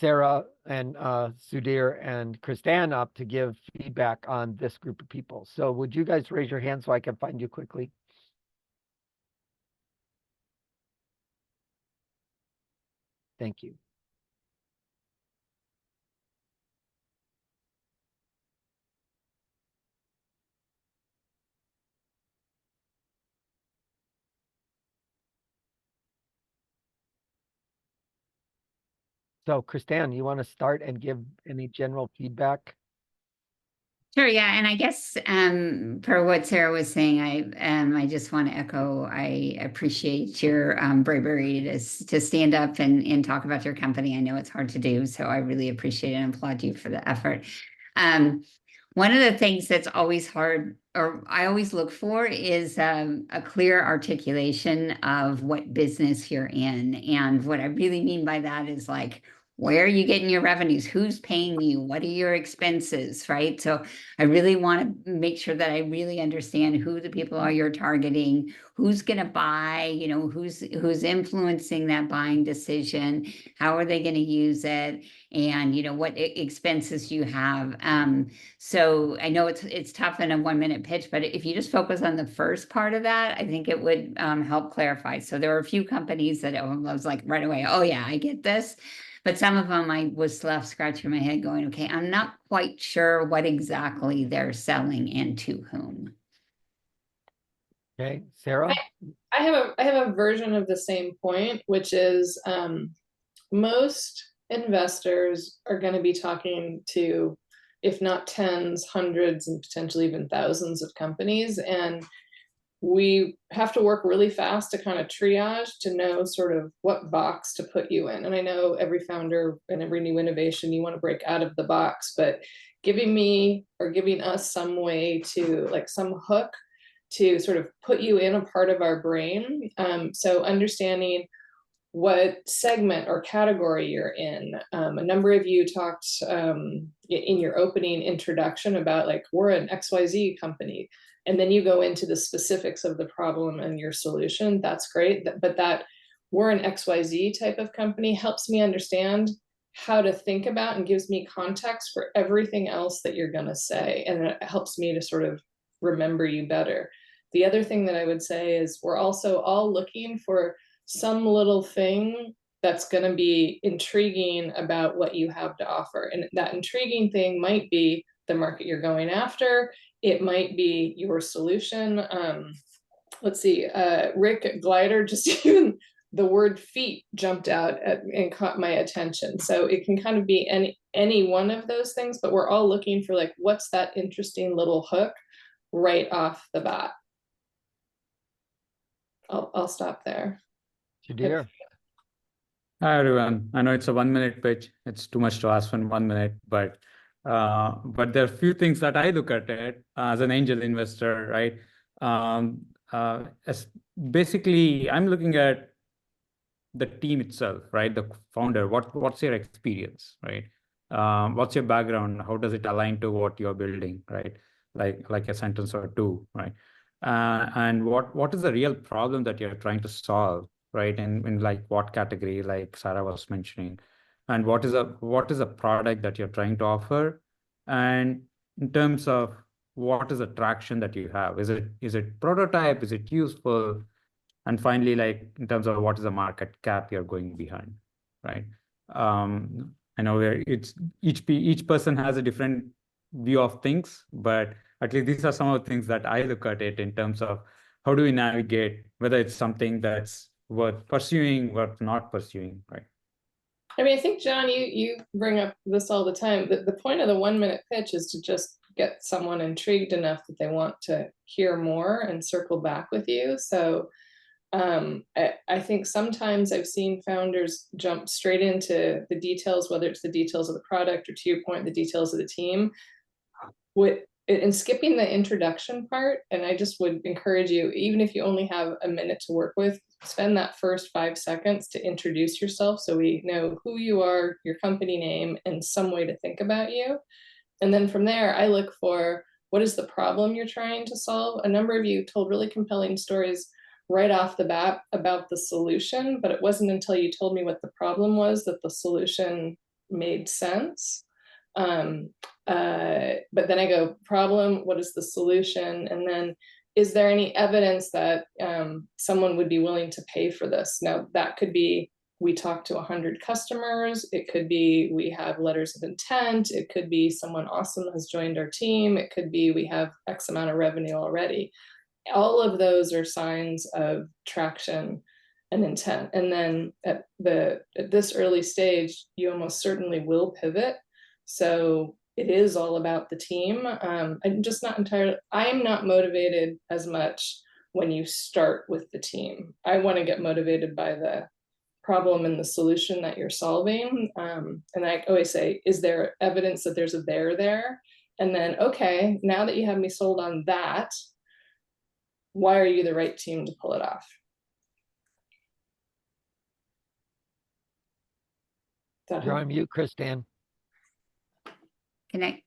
Sarah and Sudhir and Kristan up to give feedback on this group of people. So would you guys raise your hand so I can find you quickly? Thank you. So Kristan, you want to start and give any general feedback? Sure, yeah, and I guess for what Sarah was saying, I just want to echo. I appreciate your bravery to stand up and talk about your company. I know it's hard to do, so I really appreciate and applaud you for the effort. One of the things that's always hard, or I always look for, is a clear articulation of what business you're in. And what I really mean by that is like, where are you getting your revenues? Who's paying you? What are your expenses, right? So I really want to make sure that I really understand who the people are you're targeting, who's going to buy, who's influencing that buying decision, how are they going to use it, and what expenses you have. So I know it's tough in a 1-minute pitch, but if you just focus on the first part of that, I think it would help clarify. So there were a few companies that I was like right away, oh yeah, I get this. But some of them I was left scratching my head going, okay, I'm not quite sure what exactly they're selling and to whom. Okay, Sarah? I have a version of the same point, which is most investors are going to be talking to, if not tens, hundreds, and potentially even thousands of companies. And we have to work really fast to kind of triage to know sort of what box to put you in. And I know every founder and every new innovation, you want to break out of the box, but giving me or giving us some way to, like, some hook to sort of put you in a part of our brain. So understanding what segment or category you're in. A number of you talked in your opening introduction about, like, we're an XYZ company, and then you go into the specifics of the problem and your solution. That's great, but that we're an XYZ type of company helps me understand how to think about and gives me context for everything else that you're going to say, and it helps me to sort of remember you better. The other thing that I would say is we're also all looking for some little thing that's going to be intriguing about what you have to offer. And that intriguing thing might be the market you're going after. It might be your solution. Let's see, Rick Glider, just even the word feet jumped out and caught my attention. So it can kind of be any one of those things, but we're all looking for, like, what's that interesting little hook right off the bat. I'll stop there. Sudhir. Hi everyone. I know it's a 1-minute pitch. It's too much to ask for in 1 minute, but there are a few things that I look at it as an angel investor, right? As basically, I'm looking at the team itself, right? The founder, what's your experience, right? What's your background? How does it align to what you're building, right? Like a sentence or two, right? And what is the real problem that you're trying to solve, right? And in like what category, like Sarah was mentioning, and what is a product that you're trying to offer, and in terms of what is the traction that you have? Is it prototype? Is it useful? And finally, like in terms of what is the market cap you're going behind, right? I know where it's each person has a different view of things, but at least these are some of the things that I look at it in terms of how do we navigate whether it's something that's worth pursuing, worth not pursuing, right? I mean, I think, John, you bring up this all the time. The point of the 1-minute pitch is to just get someone intrigued enough that they want to hear more and circle back with you. So I think sometimes I've seen founders jump straight into the details, whether it's the details of the product or, to your point, the details of the team, and skipping the introduction part. And I just would encourage you, even if you only have a minute to work with, spend that first 5 seconds to introduce yourself so we know who you are, your company name, and some way to think about you. And then from there, I look for what is the problem you're trying to solve. A number of you told really compelling stories right off the bat about the solution, but it wasn't until you told me what the problem was that the solution made sense. But then I go, problem, what is the solution? And then, is there any evidence that someone would be willing to pay for this? Now, that could be we talked to 100 customers. It could be we have letters of intent. It could be someone awesome has joined our team. It could be we have X amount of revenue already. All of those are signs of traction and intent. And then at this early stage, you almost certainly will pivot. So it is all about the team. I am not motivated as much when you start with the team. I want to get motivated by the problem and the solution that you're solving. And I always say, is there evidence that there's a there there? And then, okay, now that you have me sold on that, why are you the right team to pull it off? You're on mute, Kristan. Connect.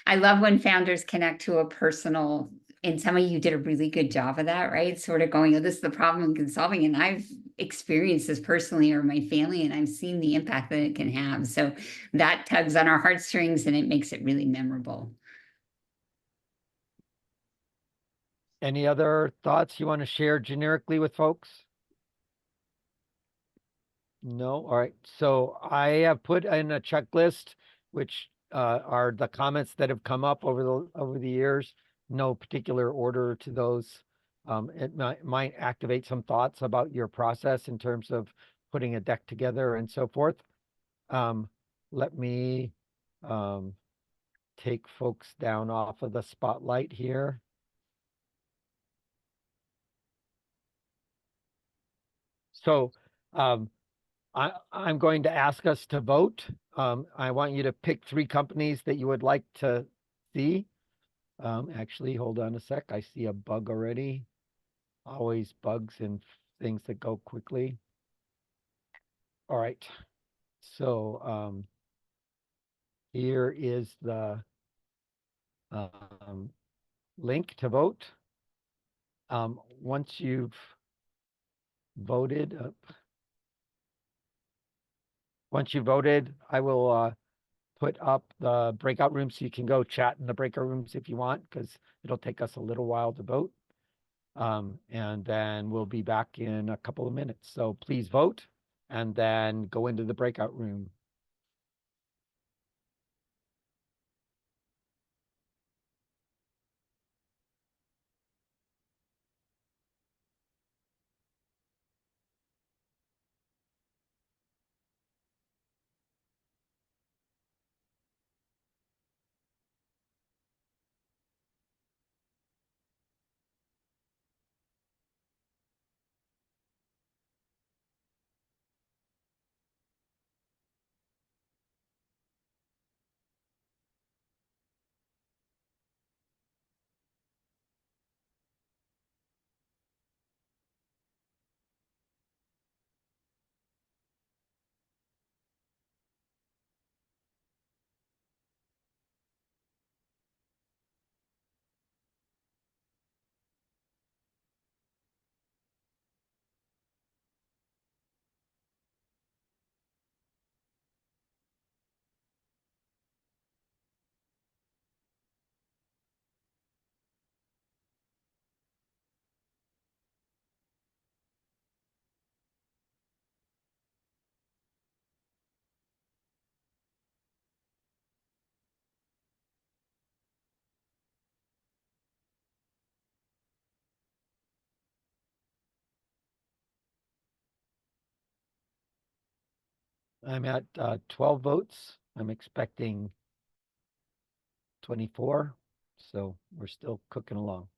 I love when founders connect to a personal, and some of you did a really good job of that, right? Sort of going, oh, this is the problem I'm solving. And I've experienced this personally or my family, and I've seen the impact that it can have. So that tugs on our heartstrings and it makes it really memorable. Any other thoughts you want to share generically with folks? No? All right. So I have put in a checklist, which are the comments that have come up over the years. No particular order to those. It might activate some thoughts about your process in terms of putting a deck together and so forth. Let me take folks down off of the spotlight here. So I'm going to ask us to vote. I want you to pick 3 companies that you would like to see. Actually, hold on a sec. I see a bug already. Always bugs and things that go quickly. All right. So here is the link to vote. Once you've voted, I will put up the breakout room so you can go chat in the breakout rooms if you want, because it'll take us a little while to vote. And then we'll be back in a couple of minutes. So please vote and then go into the breakout room. I'm at 12 votes. I'm expecting 24, so we're still cooking along.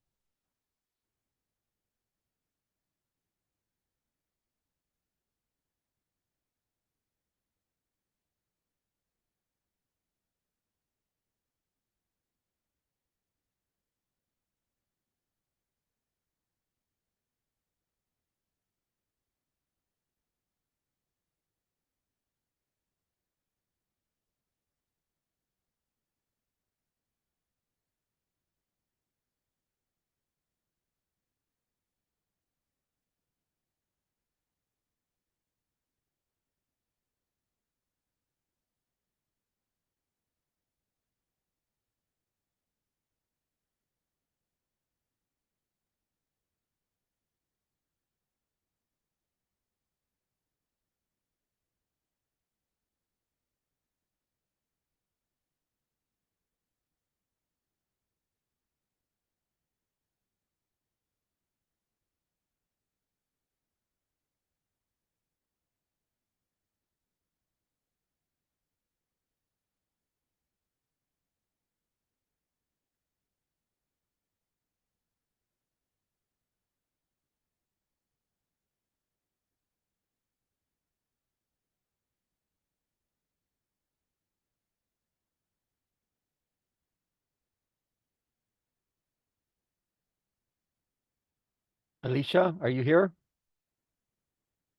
Alicia, are you here?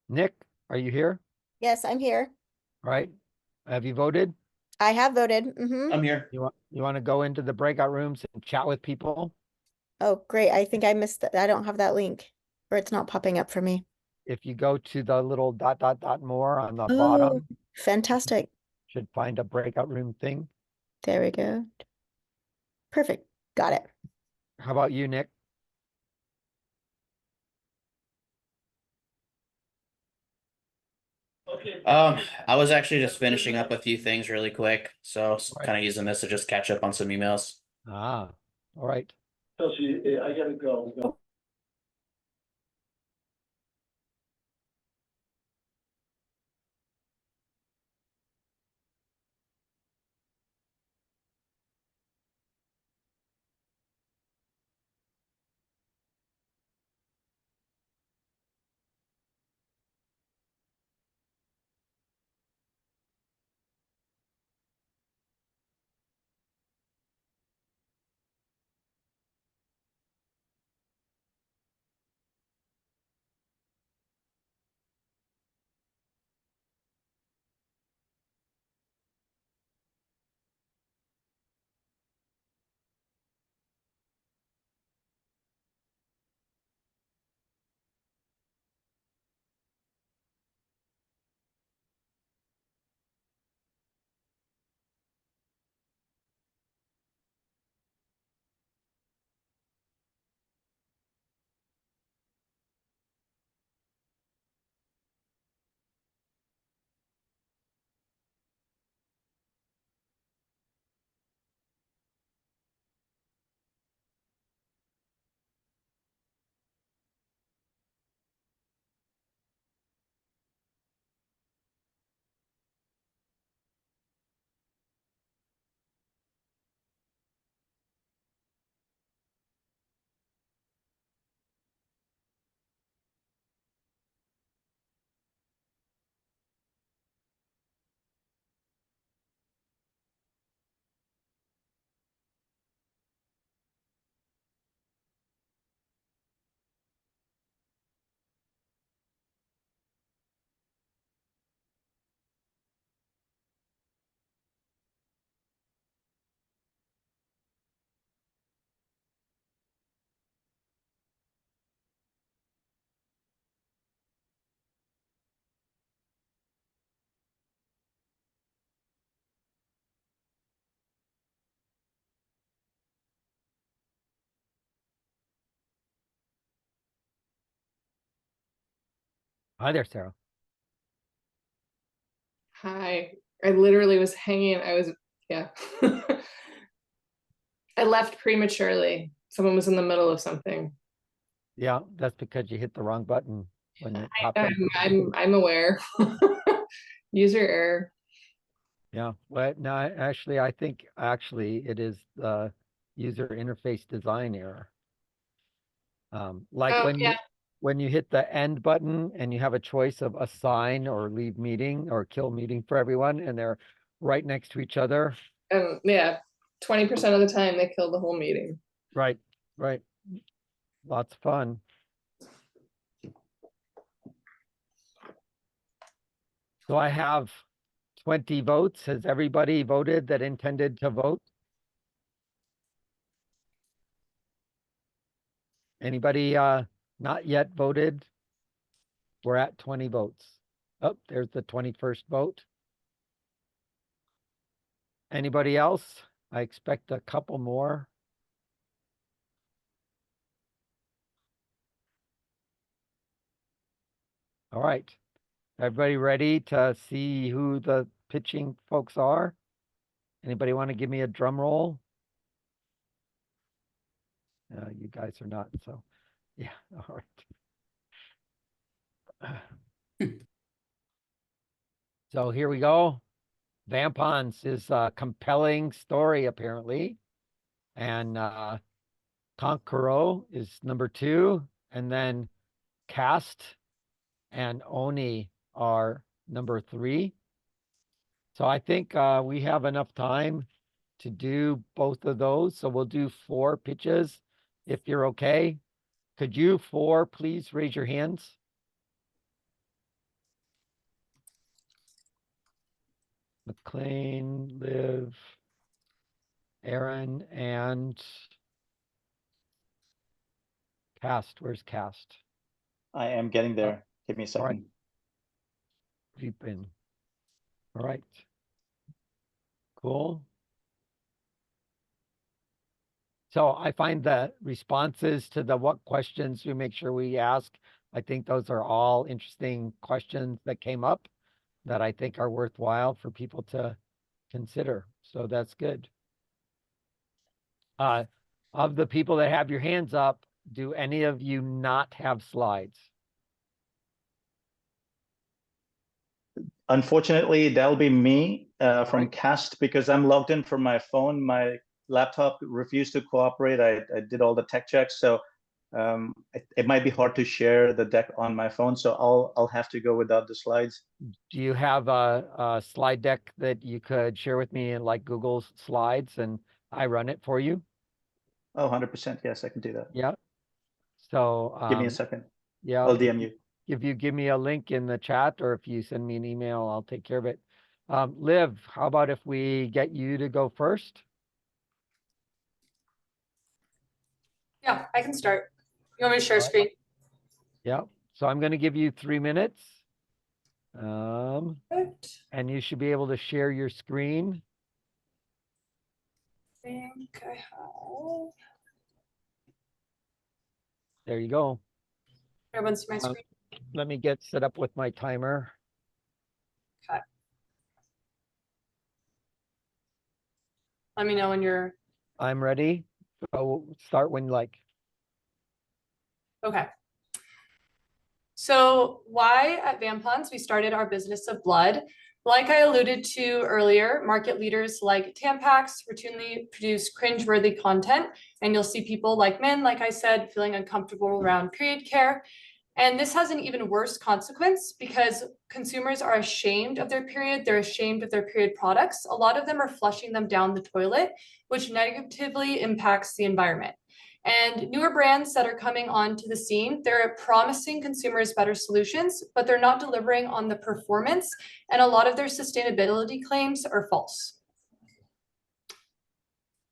Nick, are you here? Yes, I'm here. All right. Have you voted? I have voted. Mm-hmm. I'm here. You want to go into the breakout rooms and chat with people? Oh, great. I think I missed that. I don't have that link, or it's not popping up for me. If you go to the little ... more on the Oh, bottom, fantastic. should find a breakout room thing. There we go. Perfect. Got it. How about you, Nick? I was actually just finishing up a few things really quick, so kind of using this to just catch up on some emails. Ah, all right. Chelsea, I gotta go. Hi there, Sarah. Hi. I literally was hanging. Yeah. I left prematurely. Someone was in the middle of something. Yeah, that's because you hit the wrong button when it popped up. I'm aware. User error. Yeah, well, no, I think it is the user interface design error. Like when you hit the end button and you have a choice of assign or leave meeting or kill meeting for everyone, and they're right next to each other. Yeah, 20% of the time they kill the whole meeting. Right, right. Lots of fun. So I have 20 votes. Has everybody voted that intended to vote? Anybody not yet voted? We're at 20 votes. Oh, there's the 21st vote. Anybody else? I expect a couple more. All right. Everybody ready to see who the pitching folks are? Anybody want to give me a drum roll? You guys are not, so yeah, all right. So here we go. Vampons is a compelling story, apparently. And Konkuro is number 2. And then Cast and Oni are number 3. So I think we have enough time to do both of those. So we'll do 4 pitches if you're okay. Could you 4 please raise your hands? McLean, Liv, Aaron, and Cast. Where's Cast? I am getting there. Give me a second. All right. Deep in. All right. Cool. So I find the responses to the what questions we make sure we ask. I think those are all interesting questions that came up that I think are worthwhile for people to consider. So that's good. Of the people that have your hands up, do any of you not have slides? Unfortunately, that'll be me from Cast because I'm logged in from my phone. My laptop refused to cooperate. I did all the tech checks, so it might be hard to share the deck on my phone. So I'll have to go without the slides. Do you have a slide deck that you could share with me in like Google Slides and I run it for you? Oh, 100%. Yes, I can do that. Yeah. So give me a second. Yeah, I'll DM you. If you give me a link in the chat or if you send me an email, I'll take care of it. Liv, how about if we get you to go first? Yeah, I can start. You want me to share screen? Yeah. So I'm going to give you 3 minutes. And you should be able to share your screen. I think I have. There you go. Everyone see my screen? Let me get set up with my timer. Okay. Let me know when you're. I'm ready. So start when you like. Okay. So why at Vampons we started our business of blood. Like I alluded to earlier, market leaders like Tampax routinely produce cringeworthy content, and you'll see people like men, like I said, feeling uncomfortable around period care. And this has an even worse consequence because consumers are ashamed of their period. They're ashamed of their period products. A lot of them are flushing them down the toilet, which negatively impacts the environment. And newer brands that are coming onto the scene, they're promising consumers better solutions, but they're not delivering on the performance. And a lot of their sustainability claims are false.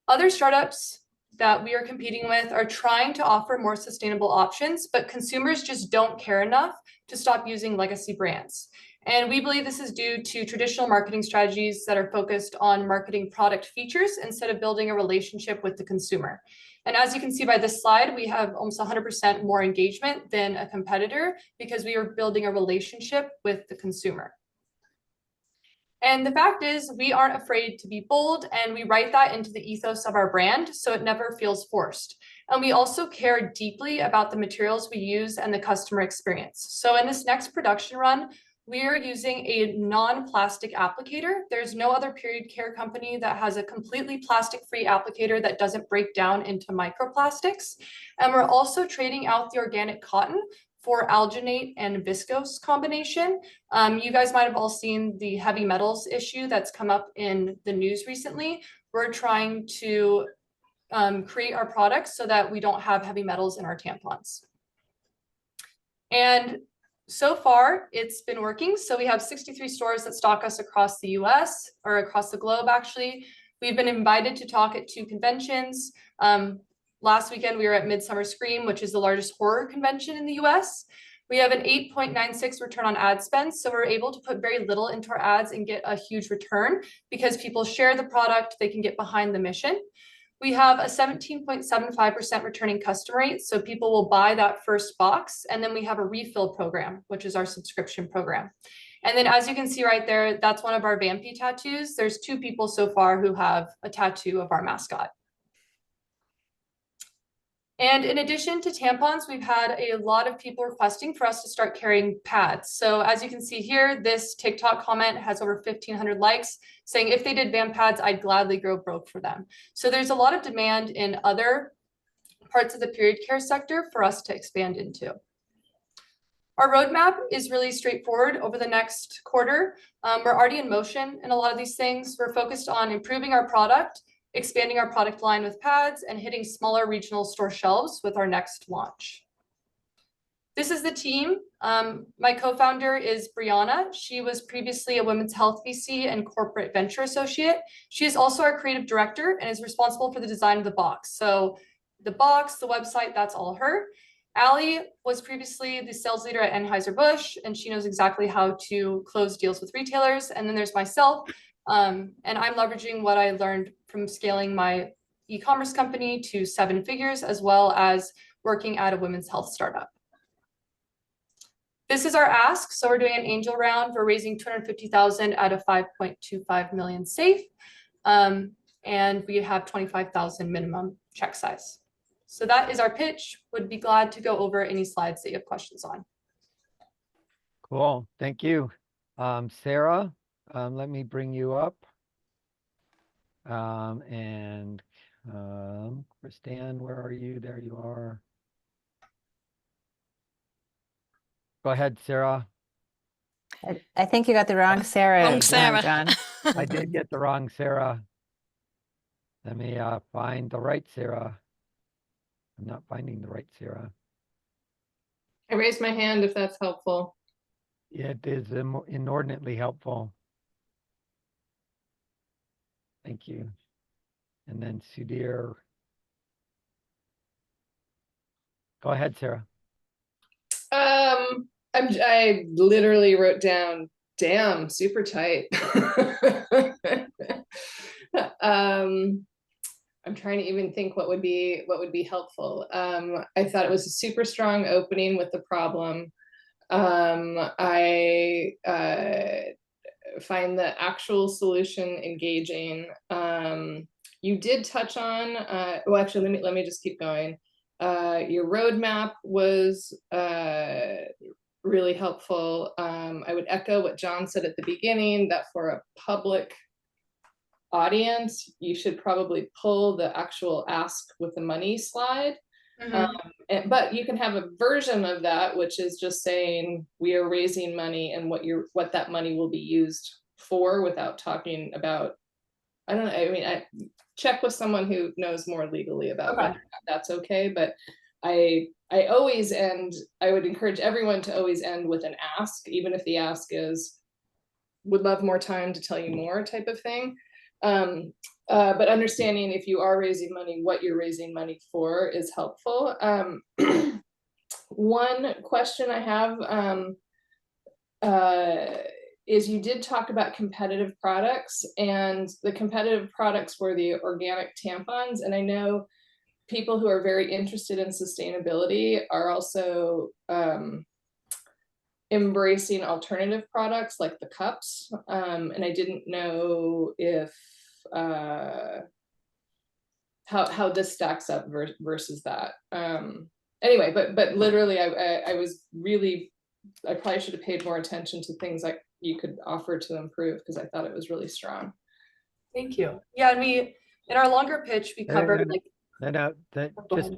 Other startups that we are competing with are trying to offer more sustainable options, but consumers just don't care enough to stop using legacy brands. And we believe this is due to traditional marketing strategies that are focused on marketing product features instead of building a relationship with the consumer. And as you can see by this slide, we have almost 100% more engagement than a competitor because we are building a relationship with the consumer. And the fact is, we aren't afraid to be bold, and we write that into the ethos of our brand, so it never feels forced. And we also care deeply about the materials we use and the customer experience. So in this next production run, We are using a non-plastic applicator. There's no other period care company that has a completely plastic-free applicator that doesn't break down into microplastics. And we're also trading out the organic cotton for alginate and viscose combination. You guys might have all seen the heavy metals issue that's come up in the news recently. We're trying to create our products so that we don't have heavy metals in our tampons. And so far, it's been working. So we have 63 stores that stock us across the US, or across the globe, actually. We've been invited to talk at 2 conventions. Last weekend, we were at Midsummer Scream, which is the largest horror convention in the US. We have an 8.96 return on ad spend. So we're able to put very little into our ads and get a huge return because people share the product, they can get behind the mission. We have a 17.75% returning customer rate. So people will buy that first box. And then we have a refill program, which is our subscription program. And then as you can see right there, that's one of our Vampy tattoos. There's 2 people so far who have a tattoo of our mascot. And in addition to tampons, we've had a lot of people requesting for us to start carrying pads. So as you can see here, this TikTok comment has over 1,500 likes saying if they did vamp pads, I'd gladly go broke for them. So there's a lot of demand in other parts of the period care sector for us to expand into. Our roadmap is really straightforward over the next quarter. We're already in motion in a lot of these things. We're focused on improving our product, expanding our product line with pads, and hitting smaller regional store shelves with our next launch. This is the team. My co-founder is Brianna. She was previously a Women's Health VC and corporate venture associate. She is also our creative director and is responsible for the design of the box. So the box, the website, that's all her. Allie was previously the sales leader at Anheuser-Busch, and she knows exactly how to close deals with retailers. And then there's myself, and I'm leveraging what I learned from scaling my e-commerce company to 7 figures, as well as working at a women's health startup. This is our ask. So we're doing an angel round. We're raising 250,000 out of 5.25 million safe. And we have 25,000 minimum check size. So that is our pitch. Would be glad to go over any slides that you have questions on. Cool. Thank you. Sarah, let me bring you up. Kristan, where are you? There you are. Go ahead, Sarah. I think you got the wrong Sarah. Wrong Sarah. John. I did get the wrong Sarah. Let me find the right Sarah. I'm not finding the right Sarah. I raised my hand if that's helpful. It is inordinately helpful. Thank you. And then Sudhir. Go ahead, Sarah. I literally wrote down, damn, super tight. I'm trying to even think what would be helpful. I thought it was a super strong opening with the problem. I find the actual solution engaging. You did touch on, well, actually, let me just keep going. Your roadmap was really helpful. I would echo what John said at the beginning, that for a public audience, you should probably pull the actual ask with the money slide. But you can have a version of that, which is just saying we are raising money and what that money will be used for, without talking about, I don't know, I mean, I check with someone who knows more legally about whether or not that's okay. But I always end, I would encourage everyone to always end with an ask, even if the ask is, would love more time to tell you more type of thing. But understanding if you are raising money, what you're raising money for is helpful. One question I have is you did talk about competitive products, and the competitive products were the organic tampons. And I know people who are very interested in sustainability are also embracing alternative products like the cups. And I didn't know if how this stacks up versus that. Anyway, but literally I was really I probably should have paid more attention to things like you could offer to improve, because I thought it was really strong. Thank you. Yeah, and in our longer pitch, we covered like. Just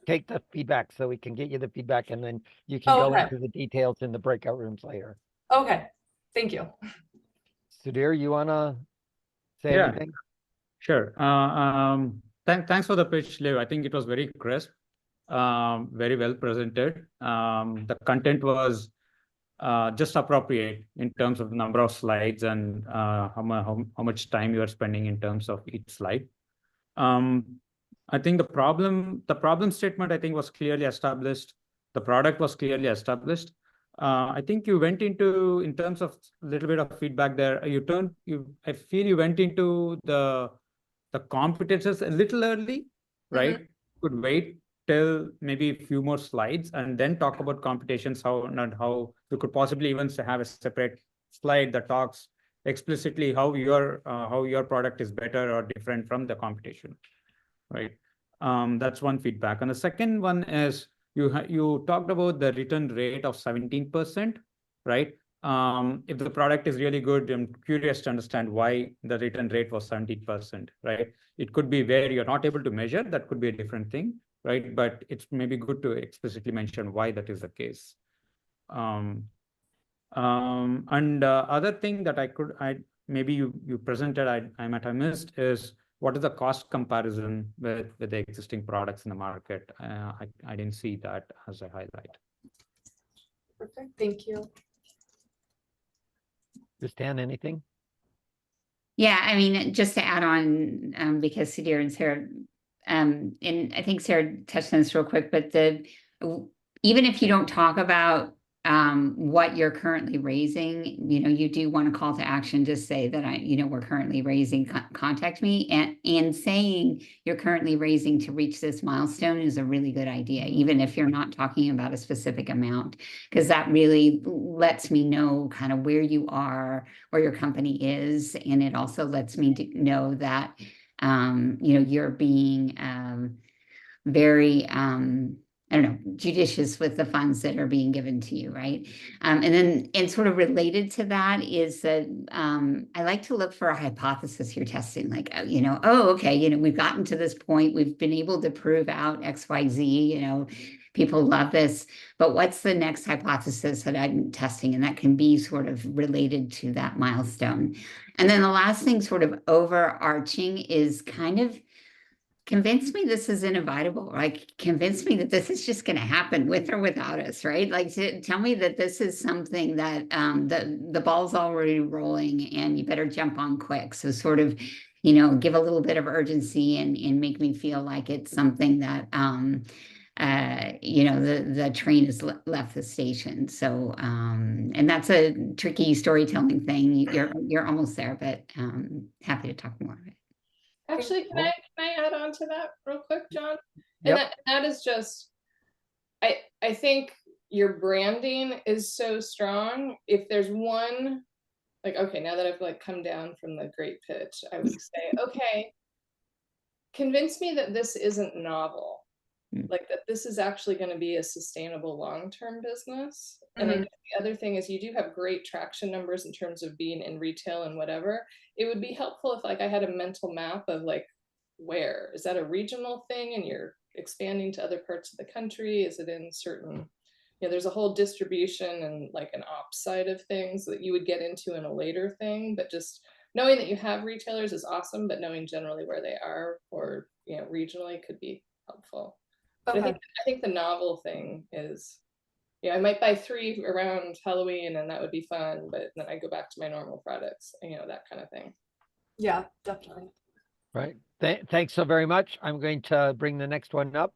take the feedback so we can get you the feedback, and then you can go into the details in the breakout rooms later. Okay, thank you. Sudhir, you wanna say anything? Sure. Thanks for the pitch, Liv. I think it was very crisp, very well presented. The content was just appropriate in terms of the number of slides and how much time you are spending in terms of each slide. I think the problem statement, I think, was clearly established. The product was clearly established. I think you went into, in terms of a little bit of feedback there, I feel you went into the competences a little early, right? Could wait till maybe a few more slides and then talk about competitions, how you could possibly even have a separate slide that talks explicitly how your product is better or different from the competition, right? That's one feedback. And the second one is you talked about the return rate of 17%, right? If the product is really good, I'm curious to understand why the return rate was 17%, right? It could be where you're not able to measure, that could be a different thing, right? But it's maybe good to explicitly mention why that is the case. And other thing that maybe you presented, I might have missed, is what is the cost comparison with the existing products in the market? I didn't see that as a highlight. Perfect, thank you. Stan, anything? Yeah, I mean, just to add on, because Sudhir and Sarah, and I think Sarah touched on this real quick, but even if you don't talk about what you're currently raising, you do want a call to action to say that we're currently raising, contact me, and saying you're currently raising to reach this milestone is a really good idea, even if you're not talking about a specific amount, because that really lets me know kind of where you are, where your company is, and it also lets me know that you're being very I don't know, judicious with the funds that are being given to you, right? And sort of related to that is that I like to look for a hypothesis you're testing, like, okay, we've gotten to this point, we've been able to prove out X, Y, Z, people love this, but what's the next hypothesis that I'm testing? And that can be sort of related to that milestone. And then the last thing, sort of overarching, is kind of convince me this is inevitable. Like, convince me that this is just going to happen with or without us, right? Like, tell me that this is something that the ball's already rolling and you better jump on quick. So sort of, give a little bit of urgency and make me feel like it's something that, the train has left the station. So, and that's a tricky storytelling thing. You're almost there, but happy to talk more. Actually, can I add on to that real quick, John? Yep. And that is just, I think your branding is so strong. If there's one, like, okay, now that I've come down from the great pitch, I would say, okay, convince me that this isn't novel. Like, that this is actually going to be a sustainable long-term business. And I think the other thing is, you do have great traction numbers in terms of being in retail and whatever. It would be helpful if I had a mental map of where is that a regional thing and you're expanding to other parts of the country? Is it in certain, there's a whole distribution and an ops side of things that you would get into in a later thing, but just knowing that you have retailers is awesome, but knowing generally where they are or regionally could be helpful. But I think the novel thing is, I might buy 3 around Halloween and that would be fun, but then I go back to my normal products, that kind of thing. Yeah, definitely. Right. Thanks so very much. I'm going to bring the next one up.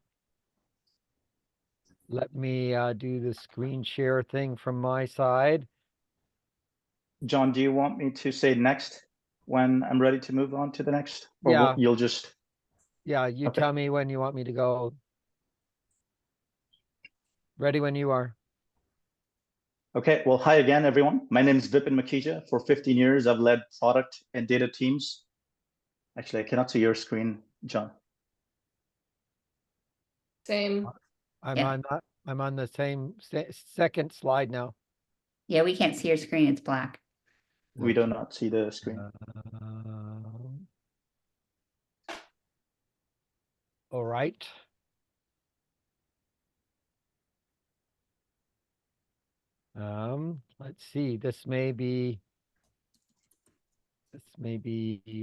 Let me do the screen share thing from my side. John, do you want me to say next when I'm ready to move on to the next? Or Yeah. you'll just... Yeah, you Okay. tell me when you want me to go. Ready when you are. Okay, well, hi again, everyone. My name is Vipin Makija. For 15 years, I've led product and data teams. Actually, I cannot see your screen, John. Same. I'm on I'm on the same second slide now. Yeah, we can't see your screen. It's black. We do not see the screen. All right. Let's see. This may be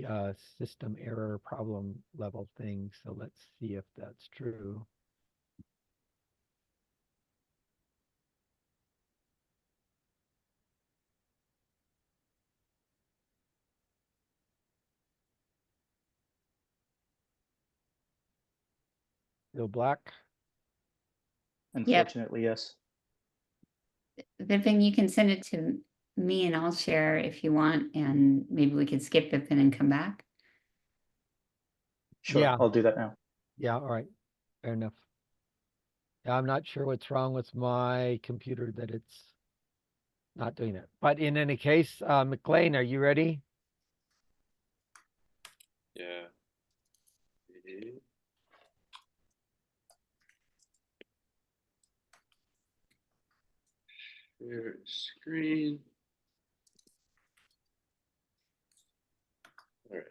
a system error problem level thing. So let's see if that's true. Still black? Unfortunately, yes. Vipin, you can send it to me and I'll share if you want, and maybe we could skip Vipin and come back. Sure, Yeah. I'll do that now. Yeah, all right. Fair enough. Yeah, I'm not sure what's wrong with my computer that it's not doing it. But in any case, McLean, are you ready? Yeah. Share screen. All right.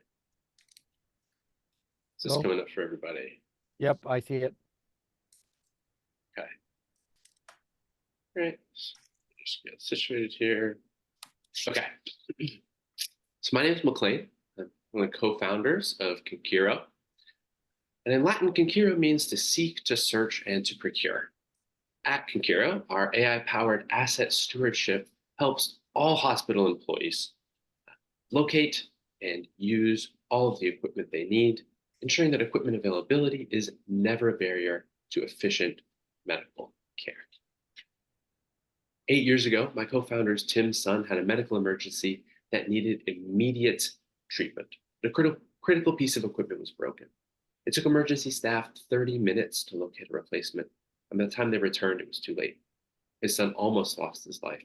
Is this Go. coming up for everybody? Yep, I see it. Okay. All right. Just get situated here. Okay. So my name is McLean. I'm one of the co-founders of Concuro. And in Latin, Concuro means to seek, to search, and to procure. At Concuro, our AI-powered asset stewardship helps all hospital employees locate and use all of the equipment they need, ensuring that equipment availability is never a barrier to efficient medical care. 8 years ago, my co-founders Tim's son had a medical emergency that needed immediate treatment. A critical piece of equipment was broken. It took emergency staff 30 minutes to locate a replacement, and by the time they returned, it was too late. His son almost lost his life.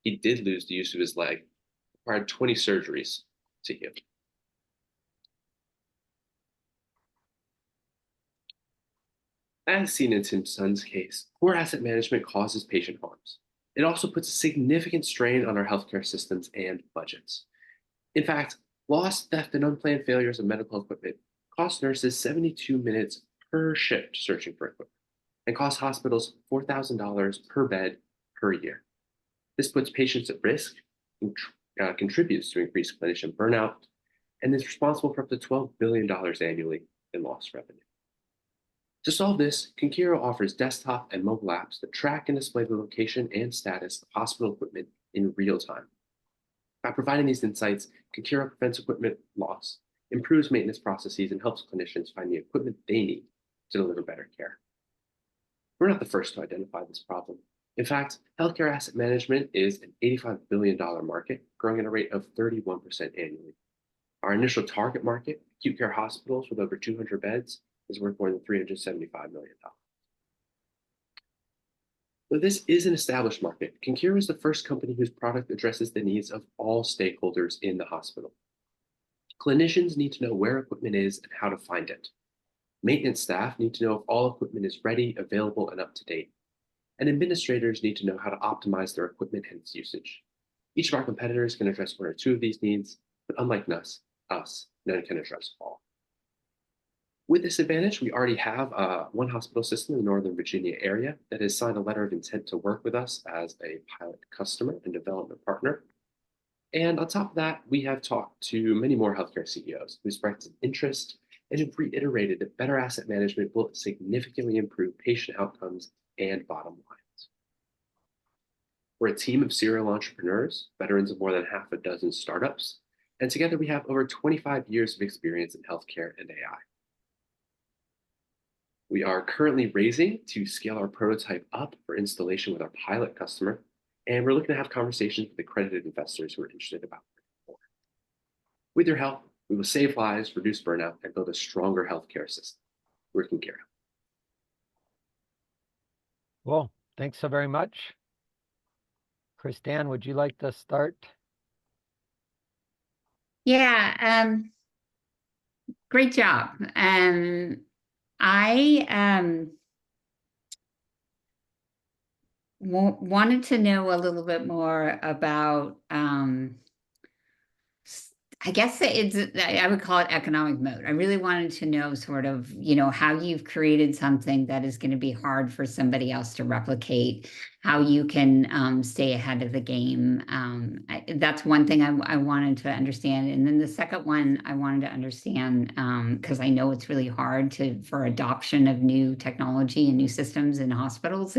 He did lose the use of his leg, required 20 surgeries to heal. As seen in Tim's son's case, poor asset management causes patient harms. It also puts a significant strain on our healthcare systems and budgets. In fact, loss, theft, and unplanned failures of medical equipment cost nurses 72 minutes per shift searching for equipment and cost hospitals $4,000 per bed per year. This puts patients at risk, contributes to increased clinician burnout, and is responsible for up to $12 billion annually in lost revenue. To solve this, Concuro offers desktop and mobile apps that track and display the location and status of hospital equipment in real time. By providing these insights, Concuro prevents equipment loss, improves maintenance processes, and helps clinicians find the equipment they need to deliver better care. We're not the first to identify this problem. In fact, healthcare asset management is an $85 billion market, growing at a rate of 31% annually. Our initial target market, acute care hospitals with over 200 beds, is worth more than $375 million. Though this is an established market, Concuro is the first company whose product addresses the needs of all stakeholders in the hospital. Clinicians need to know where equipment is and how to find it. Maintenance staff need to know if all equipment is ready, available, and up to date. And administrators need to know how to optimize their equipment and its usage. Each of our competitors can address one or two of these needs, but unlike us, none can address all. With this advantage, we already have one hospital system in the Northern Virginia area that has signed a letter of intent to work with us as a pilot customer and development partner. And on top of that, we have talked to many more healthcare CEOs who expressed interest and have reiterated that better asset management will significantly improve patient outcomes and bottom lines. We're a team of serial entrepreneurs, veterans of more than half a dozen startups, and together we have over 25 years of experience in healthcare and AI. We are currently raising to scale our prototype up for installation with our pilot customer, and we're looking to have conversations with accredited investors who are interested about it. With your help, we will save lives, reduce burnout, and build a stronger healthcare system. We're Concuro. Well, thanks so very much. Christan, would you like to start? Yeah, great job. I wanted to know a little bit more about, I guess I would call it economic moat. I really wanted to know sort of, how you've created something that is going to be hard for somebody else to replicate, how you can stay ahead of the game. That's one thing I wanted to understand. And then the second one I wanted to understand, because I know it's really hard for adoption of new technology and new systems in hospitals,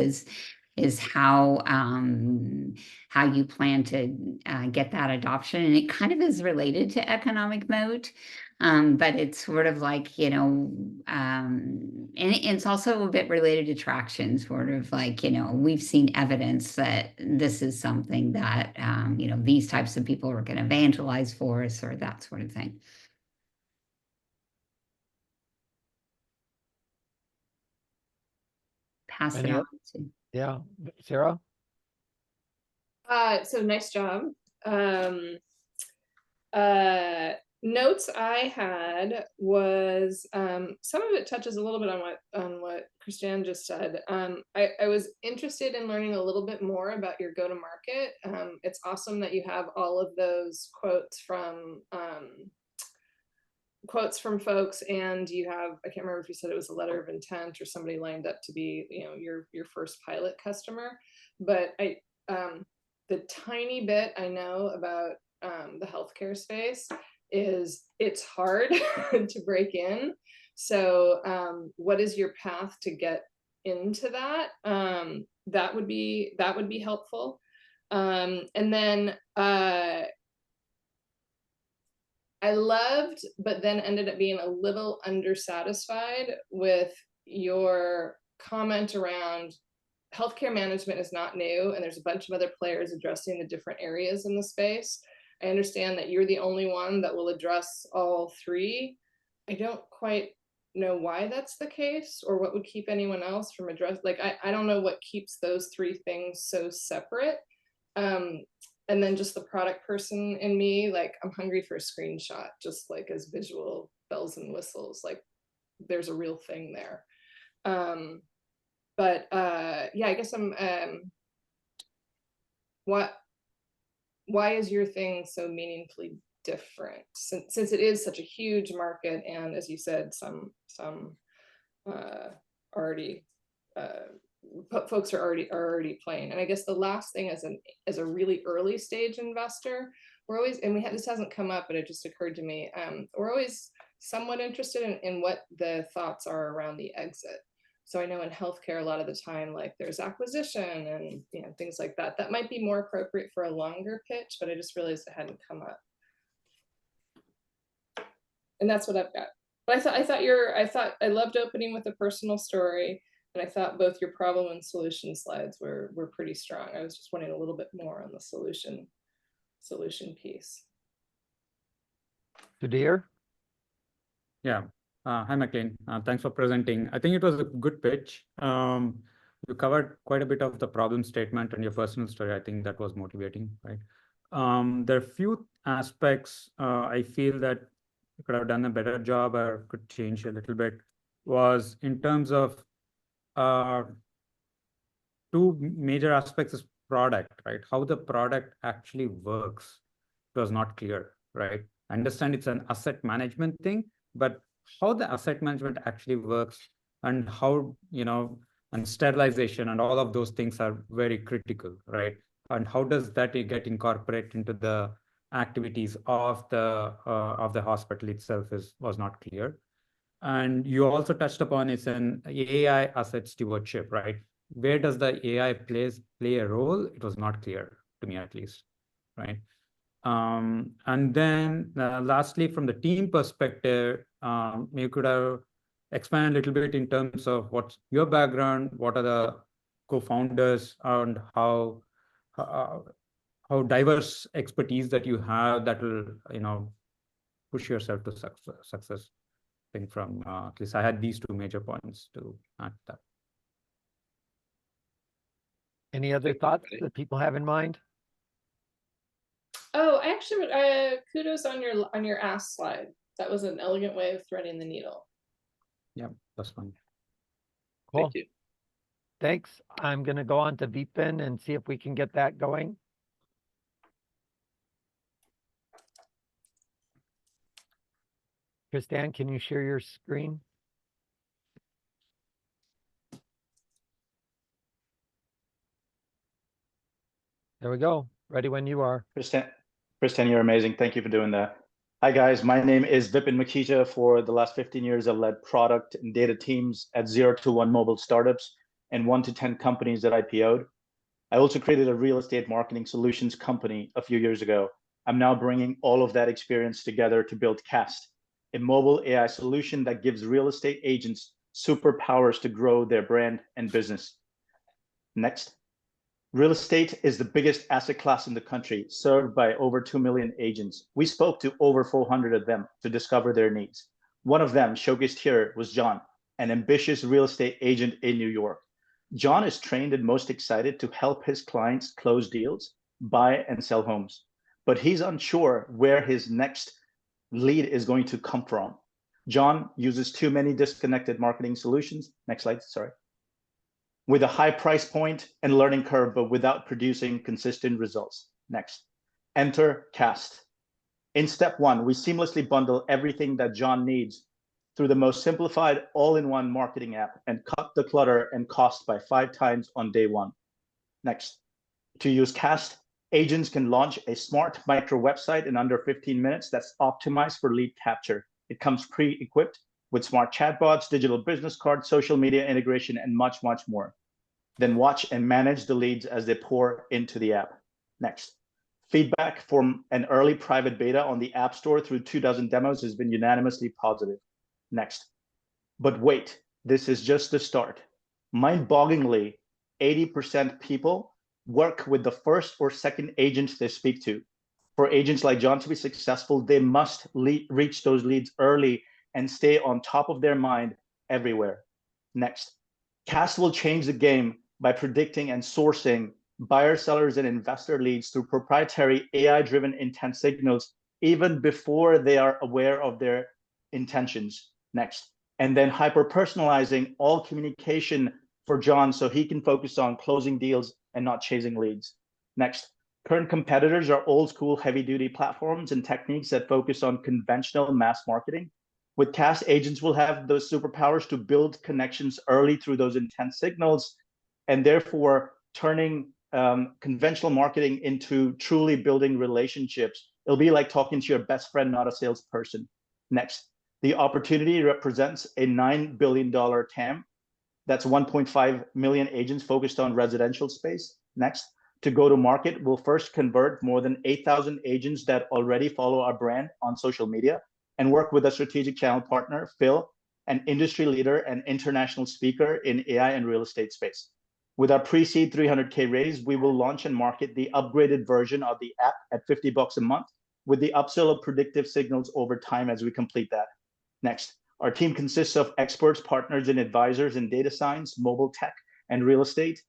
is how you plan to get that adoption. And it kind of is related to economic moat, but it's sort of like, and it's also a bit related to traction, sort of like, we've seen evidence that this is something that, these types of people are going to evangelize for us, or that sort of thing. Pass it on to. Yeah, Sarah? So nice job. Notes I had was some of it touches a little bit on what Christiane just said. I was interested in learning a little bit more about your go-to-market. It's awesome that you have all of those quotes from folks, and you have, I can't remember if you said it was a letter of intent or somebody lined up to be, your first pilot customer. But the tiny bit I know about the healthcare space is it's hard to break in. So what is your path to get into that? That would be helpful. And then I loved, but then ended up being a little undersatisfied with your comment around healthcare management is not new, and there's a bunch of other players addressing the different areas in the space. I understand that you're the only one that will address all three. I don't quite know why that's the case, or what would keep anyone else from I don't know what keeps those three things so separate. And then just the product person in me, like, I'm hungry for a screenshot, just like as visual bells and whistles, like there's a real thing there. But yeah, I guess why is your thing so meaningfully different, since it is such a huge market, and as you said, some already folks are already playing. And I guess the last thing, as a really early stage investor, we're always, and this hasn't come up, but it just occurred to me, we're always somewhat interested in what the thoughts are around the exit. So I know in healthcare, a lot of the time, like there's acquisition and things like that. That might be more appropriate for a longer pitch, but I just realized it hadn't come up. And that's what I've got. But I loved opening with a personal story, and I thought both your problem and solution slides were pretty strong. I was just wanting a little bit more on the solution piece. Sudhir? Yeah. Hi, McLean. Thanks for presenting. I think it was a good pitch. You covered quite a bit of the problem statement and your personal story. I think that was motivating, right? There are a few aspects I feel that you could have done a better job or could change a little bit, was in terms of two major aspects is product, right? How the product actually works was not clear, right? I understand it's an asset management thing, but how the asset management actually works and how, and sterilization and all of those things are very critical, right? And how does that get incorporated into the activities of the hospital itself was not clear. And you also touched upon it's an AI asset stewardship, right? Where does the AI play a role? It was not clear to me, at least, right? And then lastly, from the team perspective, you could have expanded a little bit in terms of what's your background, what are the co-founders, and how diverse expertise that you have that will, push yourself to success. I think from at least I had these two major points to add that. Any other thoughts that people have in mind? Oh, I actually kudos on your ask slide. That was an elegant way of threading the needle. Yeah, that's fine. Cool. Thank you. thanks. I'm going to go on to Vipin and see if we can get that going. Kristan, can you share your screen? There we go. Ready when you are. Kristan, you're amazing. Thank you for doing that. Hi, guys. My name is Vipin Makija. For the last 15 years, I've led product and data teams at 0 to 1 mobile startups and 1 to 10 companies that IPO'd. I also created a real estate marketing solutions company a few years ago. I'm now bringing all of that experience together to build Cast, a mobile AI solution that gives real estate agents superpowers to grow their brand and business. Next. Real estate is the biggest asset class in the country, served by over 2 million agents. We spoke to over 400 of them to discover their needs. One of them, showcased here, was John, an ambitious real estate agent in New York. John is trained and most excited to help his clients close deals, buy and sell homes. But he's unsure where his next lead is going to come from. John uses too many disconnected marketing solutions. Next slide, sorry. With a high price point and learning curve, but without producing consistent results. Next. Enter Cast. In step 1, we seamlessly bundle everything that John needs through the most simplified all-in-one marketing app and cut the clutter and cost by 5 times on day 1. Next. To use Cast, agents can launch a smart micro website in under 15 minutes that's optimized for lead capture. It comes pre-equipped with smart chatbots, digital business cards, social media integration, and much, much more. Then watch and manage the leads as they pour into the app. Next. Feedback from an early private beta on the App Store through 24 demos has been unanimously positive. Next. But wait, this is just the start. Mind-bogglingly, 80% people work with the first or second agents they speak to. For agents like John to be successful, they must reach those leads early and stay on top of their mind everywhere. Next, Cast will change the game by predicting and sourcing buyer, sellers, and investor leads through proprietary AI-driven intent signals even before they are aware of their intentions. Next, and then hyper-personalizing all communication for John so he can focus on closing deals and not chasing leads. Next, current competitors are old-school heavy-duty platforms and techniques that focus on conventional mass marketing. With Cast, agents will have those superpowers to build connections early through those intent signals, and therefore turning conventional marketing into truly building relationships. It'll be like talking to your best friend, not a salesperson. Next, the opportunity represents a $9 billion TAM. That's 1.5 million agents focused on residential space. Next, to go to market, we'll first convert more than 8,000 agents that already follow our brand on social media and work with a strategic channel partner, Phil, an industry leader and international speaker in AI and real estate space. With our pre-seed 300K raise, we will launch and market the upgraded version of the app at $50 a month with the upsell of predictive signals over time as we complete that. Next, our team consists of experts, partners, and advisors in data science, mobile tech, and real estate.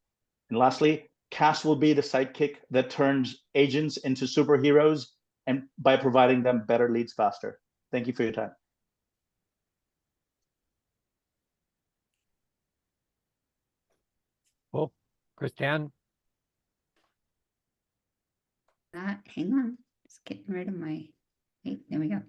And lastly, Cast will be the sidekick that turns agents into superheroes and by providing them better leads faster. Thank you for your time. Well, Kristan. Hang on, just getting rid of my, hey, there we go.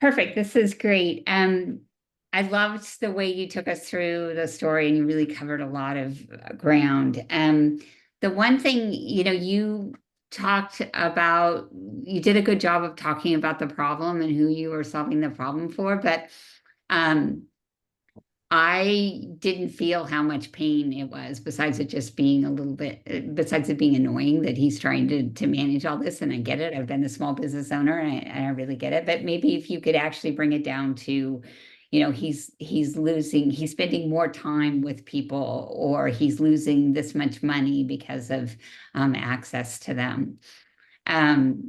Perfect, this is great. I loved the way you took us through the story and you really covered a lot of ground. The one thing, you talked about, you did a good job of talking about the problem and who you were solving the problem for, but I didn't feel how much pain it was, besides it just being a little bit, besides it being annoying that he's trying to manage all this. And I get it. I've been a small business owner and I really get it. But maybe if you could actually bring it down to, he's spending more time with people, or he's losing this much money because of access to them.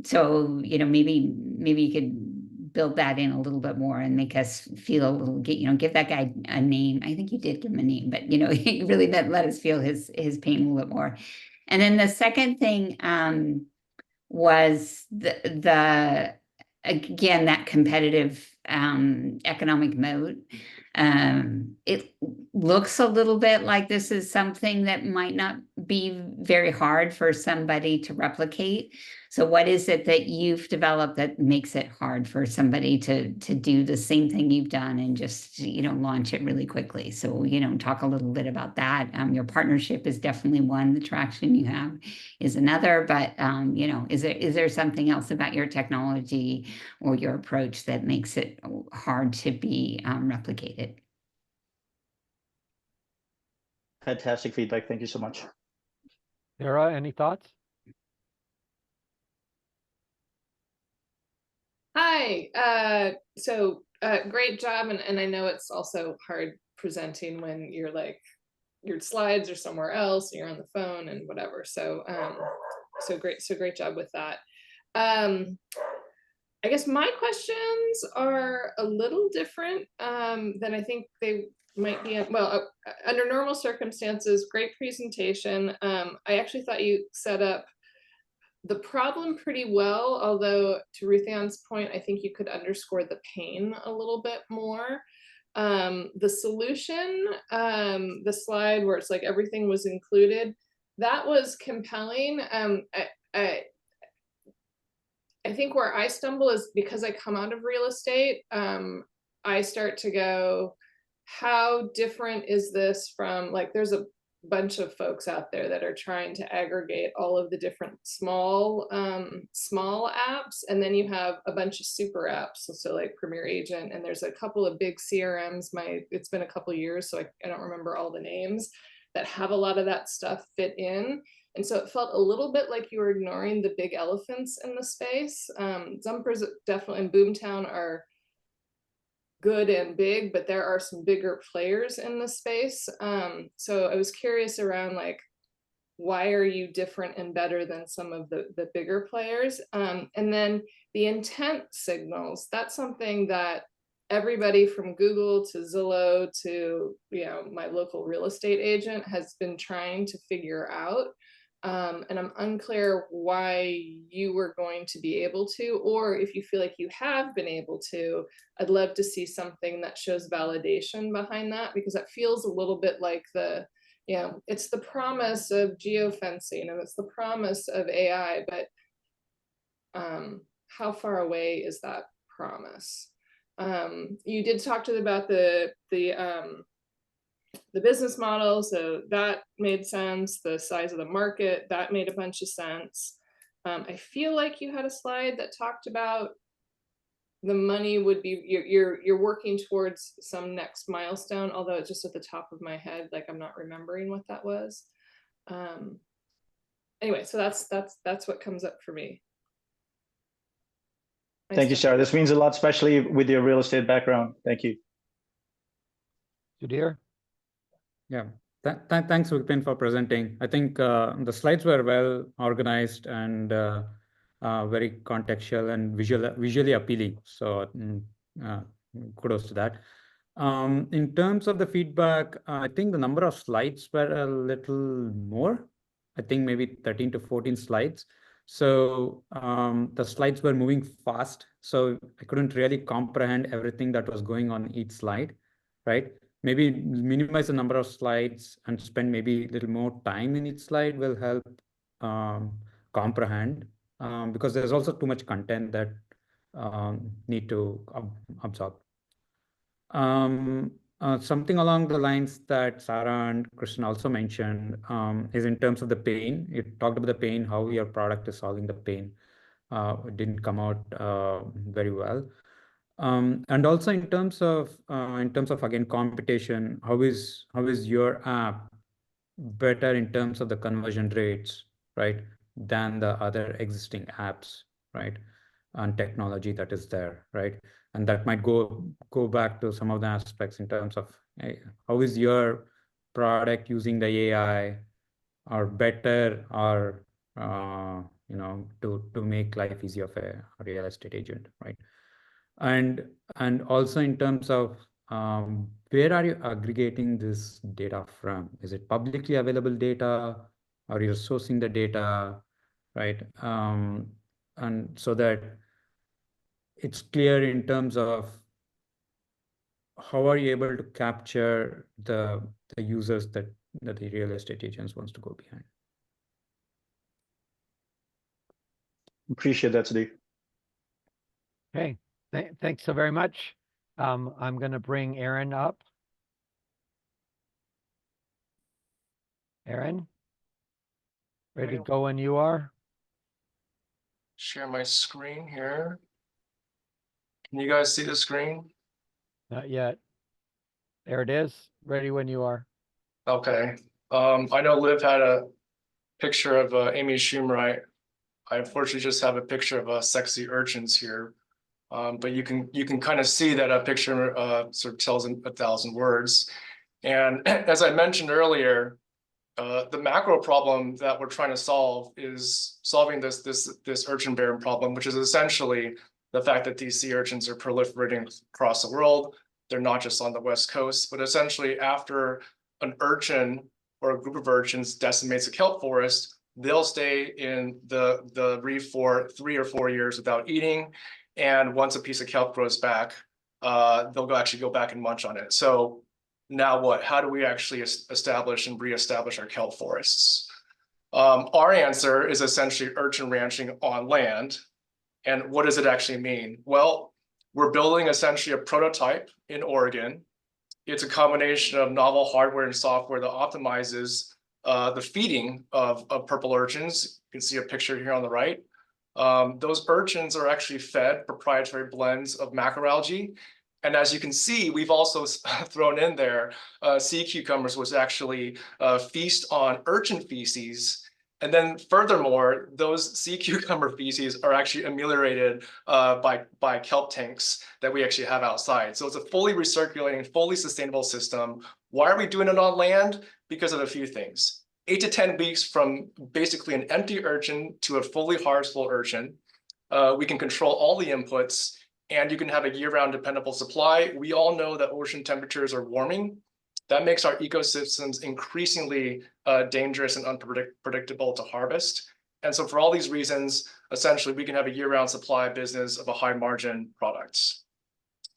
So, maybe you could build that in a little bit more and make us feel a little, give that guy a name. I think you did give him a name, but, really let us feel his pain a little bit more. And then the second thing was again, that competitive economic moat. It looks a little bit like this is something that might not be very hard for somebody to replicate. So what is it that you've developed that makes it hard for somebody to do the same thing you've done and just, launch it really quickly? So, talk a little bit about that. Your partnership is definitely one, the traction you have is another, but, is there something else about your technology or your approach that makes it hard to be replicated? Fantastic feedback. Thank you so much. Sarah, any thoughts? Hi. Great job, and I know it's also hard presenting when you're like your slides are somewhere else, and you're on the phone and whatever. So great job with that. I guess my questions are a little different than I think they might be. Under normal circumstances, great presentation. I actually thought you set up the problem pretty well, although to Ruth-Ann's point, I think you could underscore the pain a little bit more. The solution, the slide where it's like everything was included, that was compelling. I think where I stumble is because I come out of real estate, I start to go, how different is this from, like, there's a bunch of folks out there that are trying to aggregate all of the different small apps, and then you have a bunch of super apps, so like Premier Agent, and there's a couple of big CRMs. It's been a couple years, so I don't remember all the names, that have a lot of that stuff fit in. And so it felt a little bit like you were ignoring the big elephants in the space. Zumpers definitely in Boomtown are good and big, but there are some bigger players in the space. So I was curious around, like, why are you different and better than some of the bigger players? And then the intent signals, that's something that everybody from Google to Zillow to my local real estate agent has been trying to figure out. And I'm unclear why you were going to be able to, or if you feel like you have been able to. I'd love to see something that shows validation behind that, because that feels a little bit like it's the promise of geofencing and it's the promise of AI, but how far away is that promise? You did talk to about the business model, so that made sense. The size of the market, that made a bunch of sense. I feel like you had a slide that talked about the money would be, you're working towards some next milestone, although it's just at the top of my head, like I'm not remembering what that was. Anyway, so that's what comes up for me. Thank you, Sarah. This means a lot, especially with your real estate background. Thank you. Sudhir? Yeah, thanks, Vipin, for presenting. I think the slides were well organized and very contextual and visually appealing. So kudos to that. In terms of the feedback, I think the number of slides were a little more. I think maybe 13 to 14 slides. So the slides were moving fast, so I couldn't really comprehend everything that was going on each slide, right? Maybe minimize the number of slides and spend maybe a little more time in each slide will help comprehend, because there's also too much content that need to absorb. Something along the lines that Sarah and Kristen also mentioned is in terms of the pain. You talked about the pain, how your product is solving the pain. It didn't come out very well. And also in terms of again competition, how is your app better in terms of the conversion rates, right, than the other existing apps, right, and technology that is there, right? And that might go back to some of the aspects in terms of how is your product using the AI or better, or to make life easier for a real estate agent, right? And also in terms of where are you aggregating this data from? Is it publicly available data, or you're sourcing the data, right? And so that it's clear in terms of how are you able to capture the users that the real estate agents wants to go behind? Appreciate that, Steve. Okay, thanks so very much. I'm going to bring Aaron up. Aaron, ready to go when you are? Share my screen here. Can you guys see the screen? Not yet. There it is. Ready when you are. Okay. I know Liv had a picture of Amy Schumer. I unfortunately just have a picture of sexy urchins here. But you can kind of see that a picture sort of tells 1,000 words. And as I mentioned earlier, the macro problem that we're trying to solve is solving this urchin bearing problem, which is essentially the fact that these sea urchins are proliferating across the world. They're not just on the West Coast, but essentially after an urchin or a group of urchins decimates a kelp forest, they'll stay in the reef for 3 or 4 years without eating. And once a piece of kelp grows back, they'll actually go back and munch on it. So now what? How do we actually establish and reestablish our kelp forests? Our answer is essentially urchin ranching on land. And what does it actually mean? Well, we're building essentially a prototype in Oregon. It's a combination of novel hardware and software that optimizes the feeding of purple urchins. You can see a picture here on the right. Those urchins are actually fed proprietary blends of macroalgae. And as you can see, we've also thrown in there sea cucumbers, which actually feast on urchin feces. And then furthermore, those sea cucumber feces are actually ameliorated by kelp tanks that we actually have outside. So it's a fully recirculating, fully sustainable system. Why are we doing it on land? Because of a few things. 8 to 10 weeks from basically an empty urchin to a fully harvestable urchin. We can control all the inputs, and you can have a year-round dependable supply. We all know that ocean temperatures are warming. That makes our ecosystems increasingly dangerous and unpredictable to harvest. And so for all these reasons, essentially, we can have a year-round supply business of a high-margin products.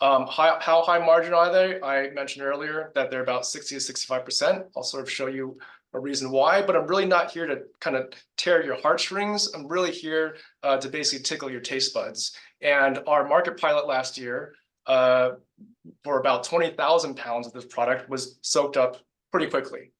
How high margin are they? I mentioned earlier that they're about 60 to 65%. I'll sort of show you a reason why, but I'm really not here to kind of tear your heartstrings. I'm really here to basically tickle your taste buds. And our market pilot last year for about 20,000 pounds of this product was soaked up pretty quickly.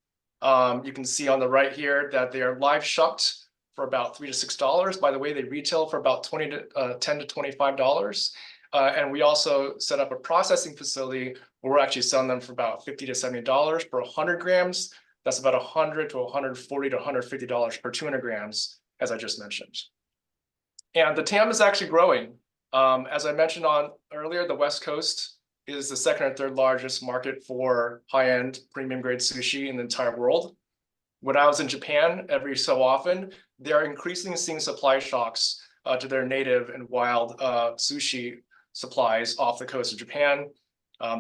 You can see on the right here that they are live shucked for about $3 to $6. By the way, they retail for about $10 to $25. And we also set up a processing facility where we're actually selling them for about $50 to $70 per 100 grams. That's about $100 to $140 to $150 per 200 grams, as I just mentioned. And the TAM is actually growing. As I mentioned earlier, the West Coast is the second or third largest market for high-end premium grade sushi in the entire world. When I was in Japan, every so often, they are increasingly seeing supply shocks to their native and wild sushi supplies off the coast of Japan.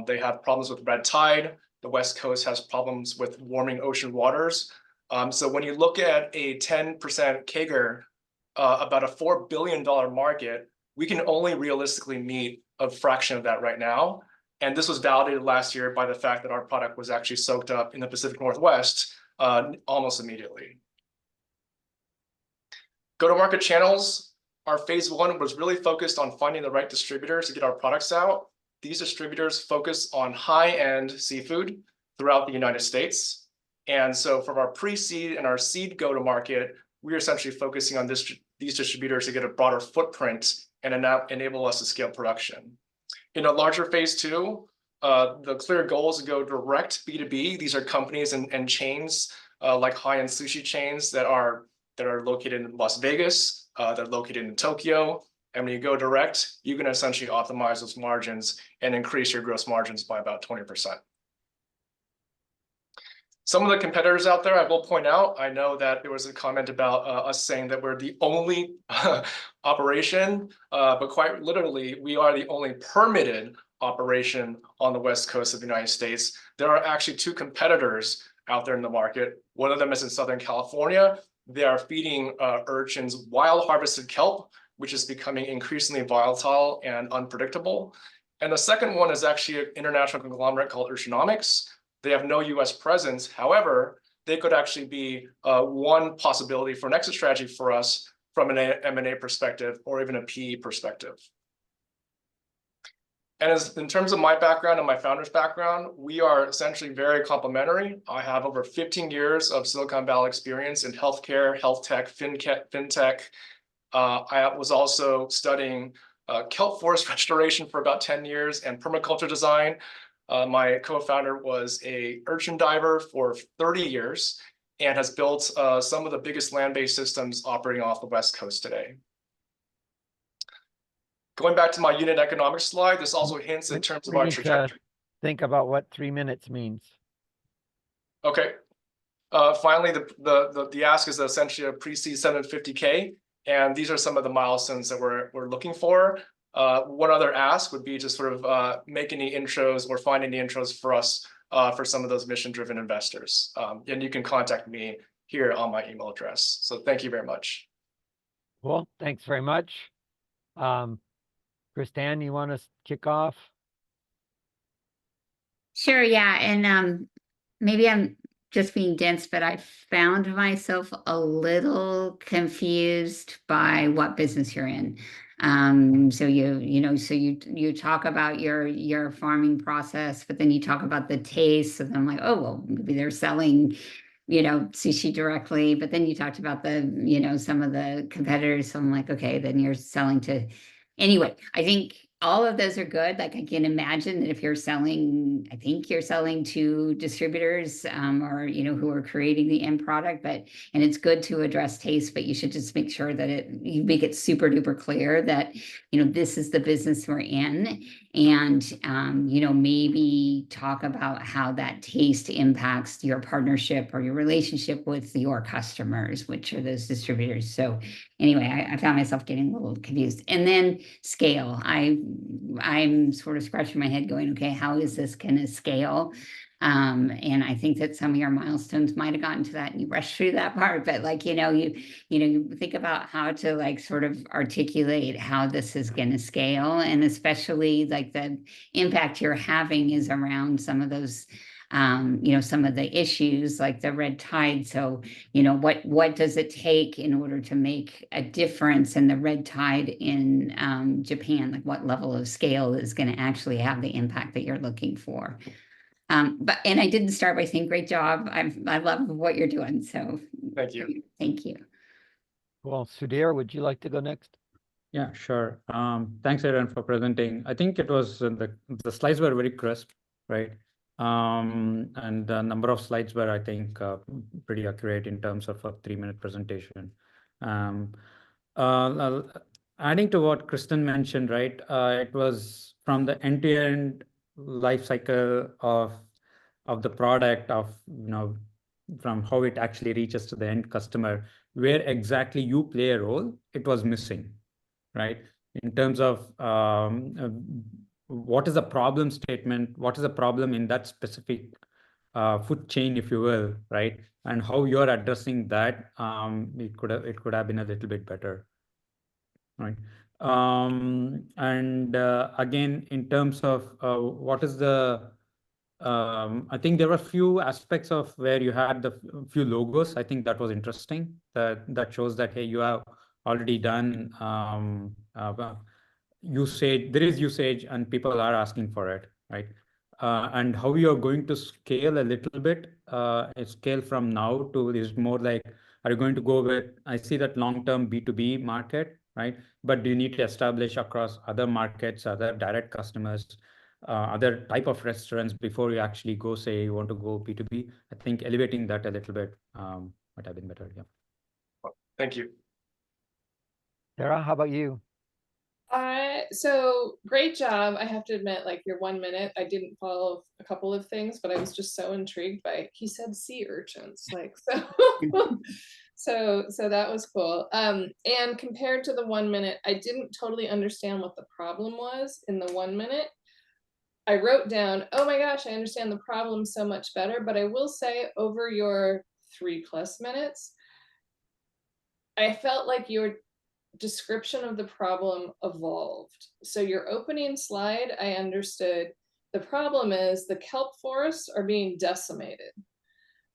They have problems with red tide. The West Coast has problems with warming ocean waters. So when you look at a 10% CAGR, about a $4 billion market, we can only realistically meet a fraction of that right now. And this was validated last year by the fact that our product was actually soaked up in the Pacific Northwest almost immediately. Go-to-market channels. Our phase 1 was really focused on finding the right distributors to get our products out. These distributors focus on high-end seafood throughout the United States. And so from our pre-seed and our seed go-to-market, we're essentially focusing on these distributors to get a broader footprint and enable us to scale production. In a larger phase 2, the clear goal is to go direct B2B. These are companies and chains like high-end sushi chains that are located in Las Vegas, they're located in Tokyo. And when you go direct, you can essentially optimize those margins and increase your gross margins by about 20%. Some of the competitors out there, I will point out, I know that there was a comment about us saying that we're the only operation, but quite literally, we are the only permitted operation on the West Coast of the United States. There are actually 2 competitors out there in the market. One of them is in Southern California. They are feeding urchins wild harvested kelp, which is becoming increasingly volatile and unpredictable. And the second one is actually an international conglomerate called Urchanomics. They have no US presence. However, they could actually be one possibility for an exit strategy for us from an M&A perspective or even a PE perspective. And in terms of my background and my founder's background, we are essentially very complementary. I have over 15 years of Silicon Valley experience in healthcare, health tech, fintech. I was also studying kelp forest restoration for about 10 years and permaculture design. My co-founder was a urchin diver for 30 years and has built some of the biggest land-based systems operating off the West Coast today. Going back to my unit economics slide, this also hints in terms of our trajectory. Think about what 3 minutes means. Okay. Finally, the ask is essentially a pre-seed 750K, and these are some of the milestones that we're looking for. One other ask would be to sort of make any intros or find any intros for us for some of those mission-driven investors. And you can contact me here on my email address. So thank you very much. Well, thanks very much. Kristan, you want to kick off? Sure, yeah. And maybe I'm just being dense, but I found myself a little confused by what business you're in. So you talk about your farming process, but then you talk about the taste. So then I'm like, oh, well, maybe they're selling, sushi directly, but then you talked about the, some of the competitors. So I'm like, okay, then you're selling to, anyway, I think all of those are good. Like I can imagine that if you're selling, I think you're selling to distributors or, who are creating the end product, and it's good to address taste, but you should just make sure that you make it super duper clear that, this is the business we're in. And, maybe talk about how that taste impacts your partnership or your relationship with your customers, which are those distributors. So anyway, I found myself getting a little confused. And then scale. I'm sort of scratching my head going, okay, how is this going to scale? And I think that some of your milestones might have gotten to that and you rushed through that part, but you think about how to sort of articulate how this is going to scale, and especially the impact you're having is around some of those some of the issues like the red tide. So, what does it take in order to make a difference in the red tide in Japan? Like what level of scale is going to actually have the impact that you're looking for? And I didn't start by saying great job. I love what you're doing. So thank you. Thank you. Well, Sudhir, would you like to go next? Yeah, sure. Thanks, Aaron, for presenting. I think it was the slides were very crisp, right? And the number of slides were, I think, pretty accurate in terms of a 3-minute presentation. Adding to what Kristen mentioned, right? It was from the end-to-end life cycle of the product, from how it actually reaches to the end customer, where exactly you play a role, it was missing, right? In terms of what is the problem statement, what is the problem in that specific food chain, if you will, right? And how you're addressing that, it could have been a little bit better, right? And again, in terms of what is the I think there were a few aspects of where you had the few logos. I think that was interesting. That shows that, hey, you have already done usage. There is usage, and people are asking for it, right? And how you're going to scale a little bit. Scale from now to is more like, are you going to go with? I see that long-term B2B market, right? But do you need to establish across other markets, other direct customers? Other type of restaurants before you actually go say you want to go B2B. I think elevating that a little bit might have been better. Yeah. Thank you. Sarah, how about you? So great job. I have to admit, your 1 minute, I didn't follow a couple of things, but I was just so intrigued by, he said sea urchins, so that was cool. And compared to the 1 minute, I didn't totally understand what the problem was in the 1 minute. I wrote down, oh my gosh, I understand the problem so much better, but I will say over your 3+ minutes, I felt like you're description of the problem evolved. So your opening slide, I understood the problem is the kelp forests are being decimated.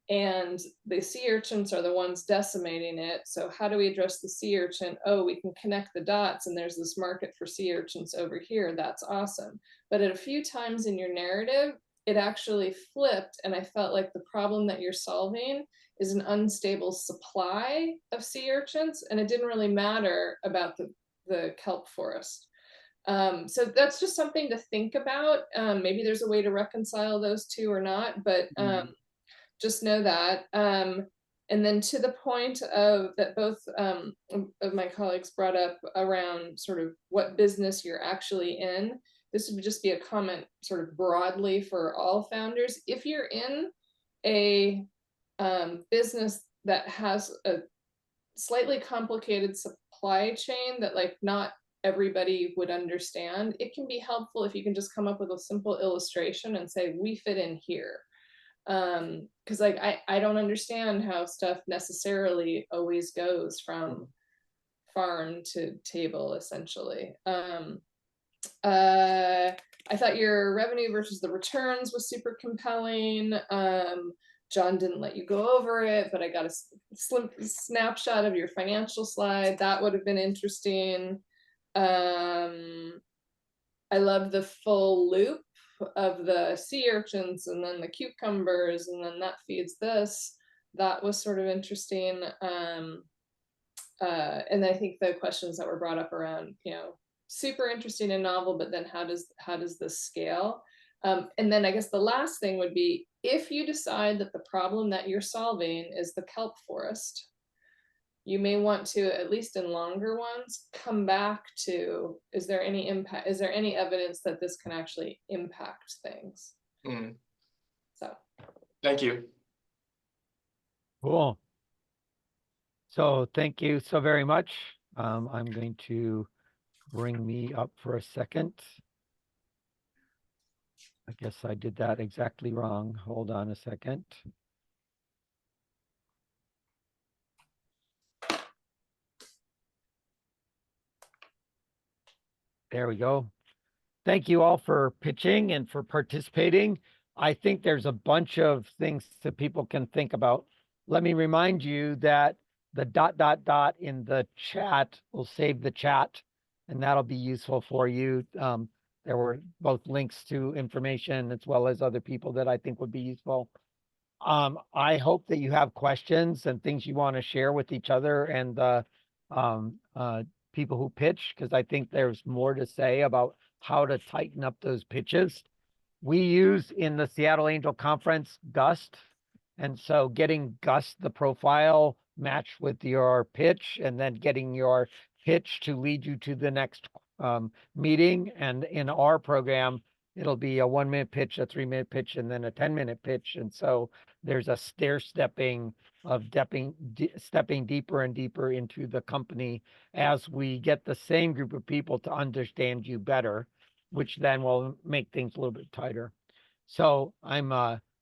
And the sea urchins are the ones decimating it. So how do we address the sea urchin? Oh, we can connect the dots and there's this market for sea urchins over here. That's awesome. But at a few times in your narrative, it actually flipped. And I felt like the problem that you're solving is an unstable supply of sea urchins. And it didn't really matter about the kelp forest. So that's just something to think about. Maybe there's a way to reconcile those two or not, but just know that. And then to the point of that both of my colleagues brought up around sort of what business you're actually in, this would just be a comment sort of broadly for all founders. If you're in a business that has a slightly complicated supply chain that like not everybody would understand, it can be helpful if you can just come up with a simple illustration and say, we fit in here. Because like I don't understand how stuff necessarily always goes from farm to table, essentially. I thought your revenue versus the returns was super compelling. John didn't let you go over it, but I got a slim snapshot of your financial slide. That would have been interesting. I love the full loop of the sea urchins and then the cucumbers and then that feeds this. That was sort of interesting. And I think the questions that were brought up around, you know, super interesting and novel, but then how does this scale? And then I guess the last thing would be, if you decide that the problem that you're solving is the kelp forest, you may want to, at least in longer ones, come back to, is there any impact? Is there any evidence that this can actually impact things? So. Thank you. Cool. So thank you so very much. I'm going to bring me up for a second. I guess I did that exactly wrong. Hold on a second. There we go. Thank you all for pitching and for participating. I think there's a bunch of things that people can think about. Let me remind you that the ... in the chat will save the chat, and that'll be useful for you. There were both links to information as well as other people that I think would be useful. I hope that you have questions and things you want to share with each other and the people who pitch, because I think there's more to say about how to tighten up those pitches. We use in the Seattle Angel Conference Gust. And so getting Gust, the profile, matched with your pitch, and then getting your pitch to lead you to the next meeting. And in our program, it'll be a 1-minute pitch, a 3-minute pitch, and then a 10-minute pitch. And so there's a stair-stepping of stepping deeper and deeper into the company as we get the same group of people to understand you better, which then will make things a little bit tighter. So I'm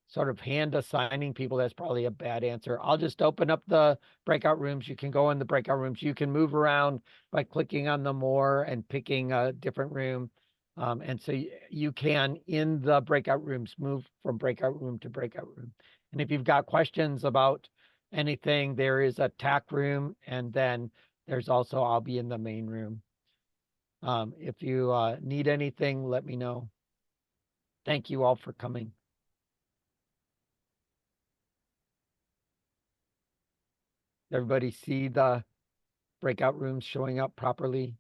sort of hand assigning people. That's probably a bad answer. I'll just open up the breakout rooms. You can go in the breakout rooms. You can move around by clicking on the more and picking a different room. And so you can, in the breakout rooms, move from breakout room to breakout room. And if you've got questions about anything, there is a TAC room, and then there's also, I'll be in the main room. If you need anything, let me know. Thank you all for coming. Everybody see the breakout rooms showing up properly?